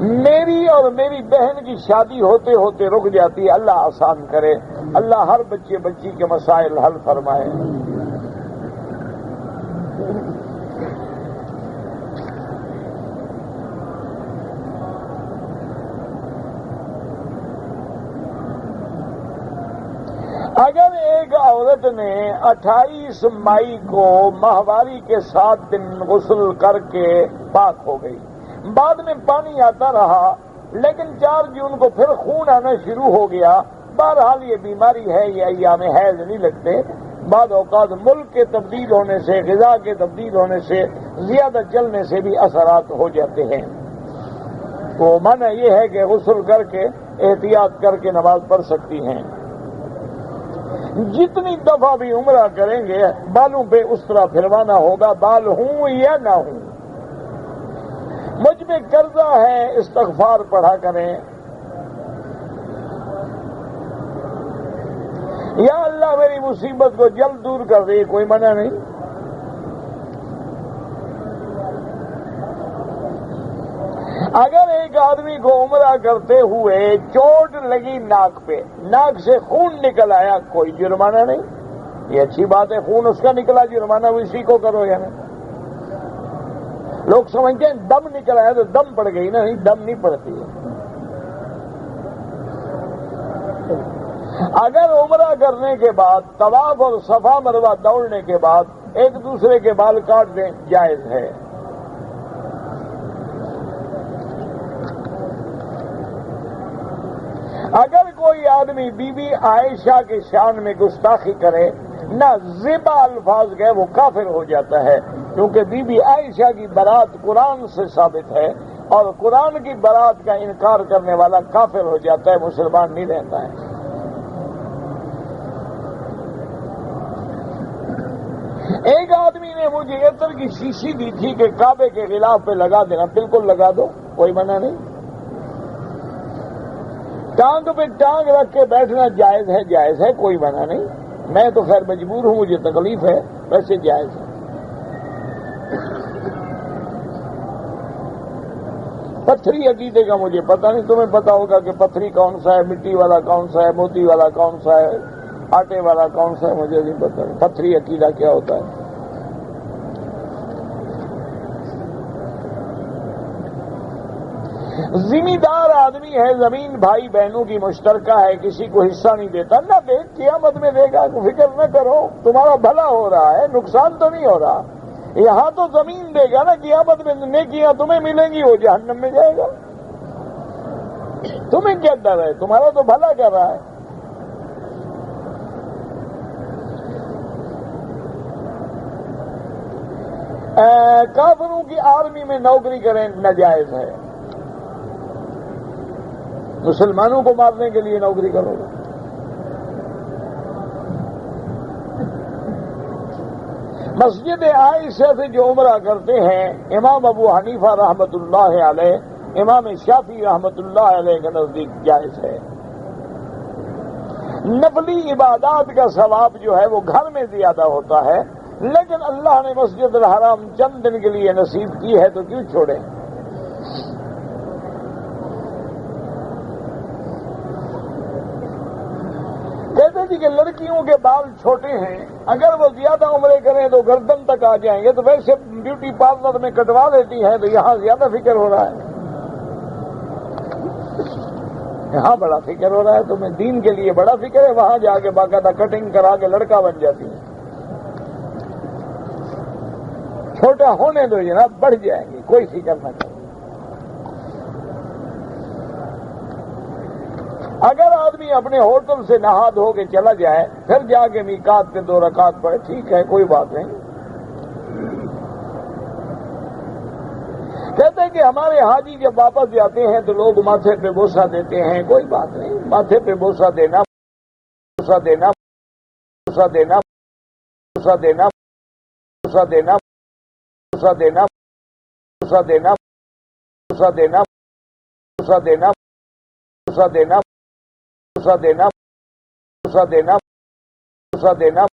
میری اور میری بہن کی شادی ہوتے ہوتے رک جاتی ہے، اللہ آسان کرے، اللہ ہر بچے بچی کے مسائل حل فرمائے۔ اگر ایک عورت نے 28 مئی کو ماہواری کے 7 دن غسل کر کے پاک ہو گئی، بعد میں پانی آتا رہا، لیکن 4 جون کو پھر خون آنا شروع ہو گیا، بہرحال یہ بیماری ہے، یہ ایام حیض نہیں لگتے، بعض اوقات ملک کے تبدیل ہونے سے، غذا کے تبدیل ہونے سے، زیادہ چلنے سے بھی اثرات ہو جاتے ہیں۔ تو معنی یہ ہے کہ غسل کر کے احتیاط کر کے نماز پڑھ سکتی ہیں۔ جتنی دفعہ بھی عمرہ کریں گے بالوں پہ اس طرح پھروانا ہوگا، بال ہوں یا نہ ہوں۔ مجھ پہ قرضہ ہے، استغفار پڑھا کریں، یا اللہ میری مصیبت کو جلد دور کر دے، کوئی منع نہیں۔ اگر ایک آدمی کو عمرہ کرتے ہوئے چوٹ لگی ناک پہ، ناک سے خون نکل آیا، کوئی جرمانہ نہیں، یہ اچھی بات ہے، خون اس کا نکلا، جرمانہ اسی کو کرو یا نہیں۔ لوگ سمجھتے ہیں دم نکل آیا تو دم پڑ گئی، نہیں، دم نہیں پڑتی ہے۔ اگر عمرہ کرنے کے بعد طواف اور صفا مروہ دوڑنے کے بعد ایک دوسرے کے بال کاٹ دیں، جائز ہے۔ اگر کوئی آدمی بی بی عائشہ کے شان میں گستاخی کرے، نہ زیبا الفاظ گئے، وہ کافر ہو جاتا ہے، کیونکہ بی بی عائشہ کی برات قرآن سے ثابت ہے، اور قرآن کی برات کا انکار کرنے والا کافر ہو جاتا ہے، مسلمان نہیں رہتا ہے۔ ایک آدمی نے مجھے عطر کی شیشی دی تھی کہ کعبے کے غلاف پہ لگا دینا، بالکل لگا دو، کوئی منع نہیں۔ ٹانگ پہ ٹانگ رکھ کے بیٹھنا جائز ہے، جائز ہے، کوئی منع نہیں۔ میں تو خیر مجبور ہوں، مجھے تکلیف ہے، ویسے جائز ہے۔ پتھری عقیدے کا مجھے پتہ نہیں، تمہیں پتا ہوگا کہ پتھری کون سا ہے، مٹی والا کون سا ہے، موتی والا کون سا ہے، آٹے والا کون سا ہے، مجھے نہیں پتا پتھری عقیدہ کیا ہوتا ہے۔ زمیندار آدمی ہے، زمین بھائی بہنوں کی مشترکہ ہے، کسی کو حصہ نہیں دیتا، نہ دے، قیامت میں دے گا، فکر نہ کرو، تمہارا بھلا ہو رہا ہے، نقصان تو نہیں ہو رہا۔ یہاں تو زمین دے گا نا، قیامت میں نیکیاں تمہیں ملیں گی، وہ جہنم میں جائے گا۔ تمہیں کیا ڈر ہے، تمہارا تو بھلا کر رہا ہے۔ کافروں کی آرمی میں نوکری کریں ناجائز ہے، مسلمانوں کو مارنے کے لیے نوکری کرو گے۔ مسجد عائشہ سے جو عمرہ کرتے ہیں، امام ابو حنیفہ رحمۃ اللہ علیہ، امام شافعی رحمۃ اللہ علیہ کے نزدیک جائز ہے۔ نفلی عبادات کا ثواب جو ہے وہ گھر میں زیادہ ہوتا ہے، لیکن اللہ نے مسجد الحرام چند دن کے لیے نصیب کی ہے تو کیوں چھوڑیں۔ کہتے تھے کہ لڑکیوں کے بال چھوٹے ہیں، اگر وہ زیادہ عمرے کریں تو گردن تک آ جائیں گے، تو ویسے بیوٹی پارلر میں کٹوا لیتی ہیں، تو یہاں زیادہ فکر ہو رہا ہے، یہاں بڑا فکر ہو رہا ہے، تمہیں دین کے لیے بڑا فکر ہے، وہاں جا کے باقاعدہ کٹنگ کرا کے لڑکا بن جاتی ہے۔ چھوٹا ہونے دو جناب، بڑھ جائیں گے، کوئی فکر نہ کرو۔ اگر آدمی اپنے ہوٹل سے نہا دھو کے چلا جائے، پھر جا کے میقات پہ 2 رکعت پڑھے، ٹھیک ہے، کوئی بات نہیں۔ کہتے ہیں کہ ہمارے حاجی جب واپس جاتے ہیں تو لوگ ماتھے پہ بوسہ دیتے ہیں، کوئی بات نہیں، ماتھے پہ بوسہ دینا دینا دینا دینا دینا دینا دینا دینا دینا دینا دینا دینا دینا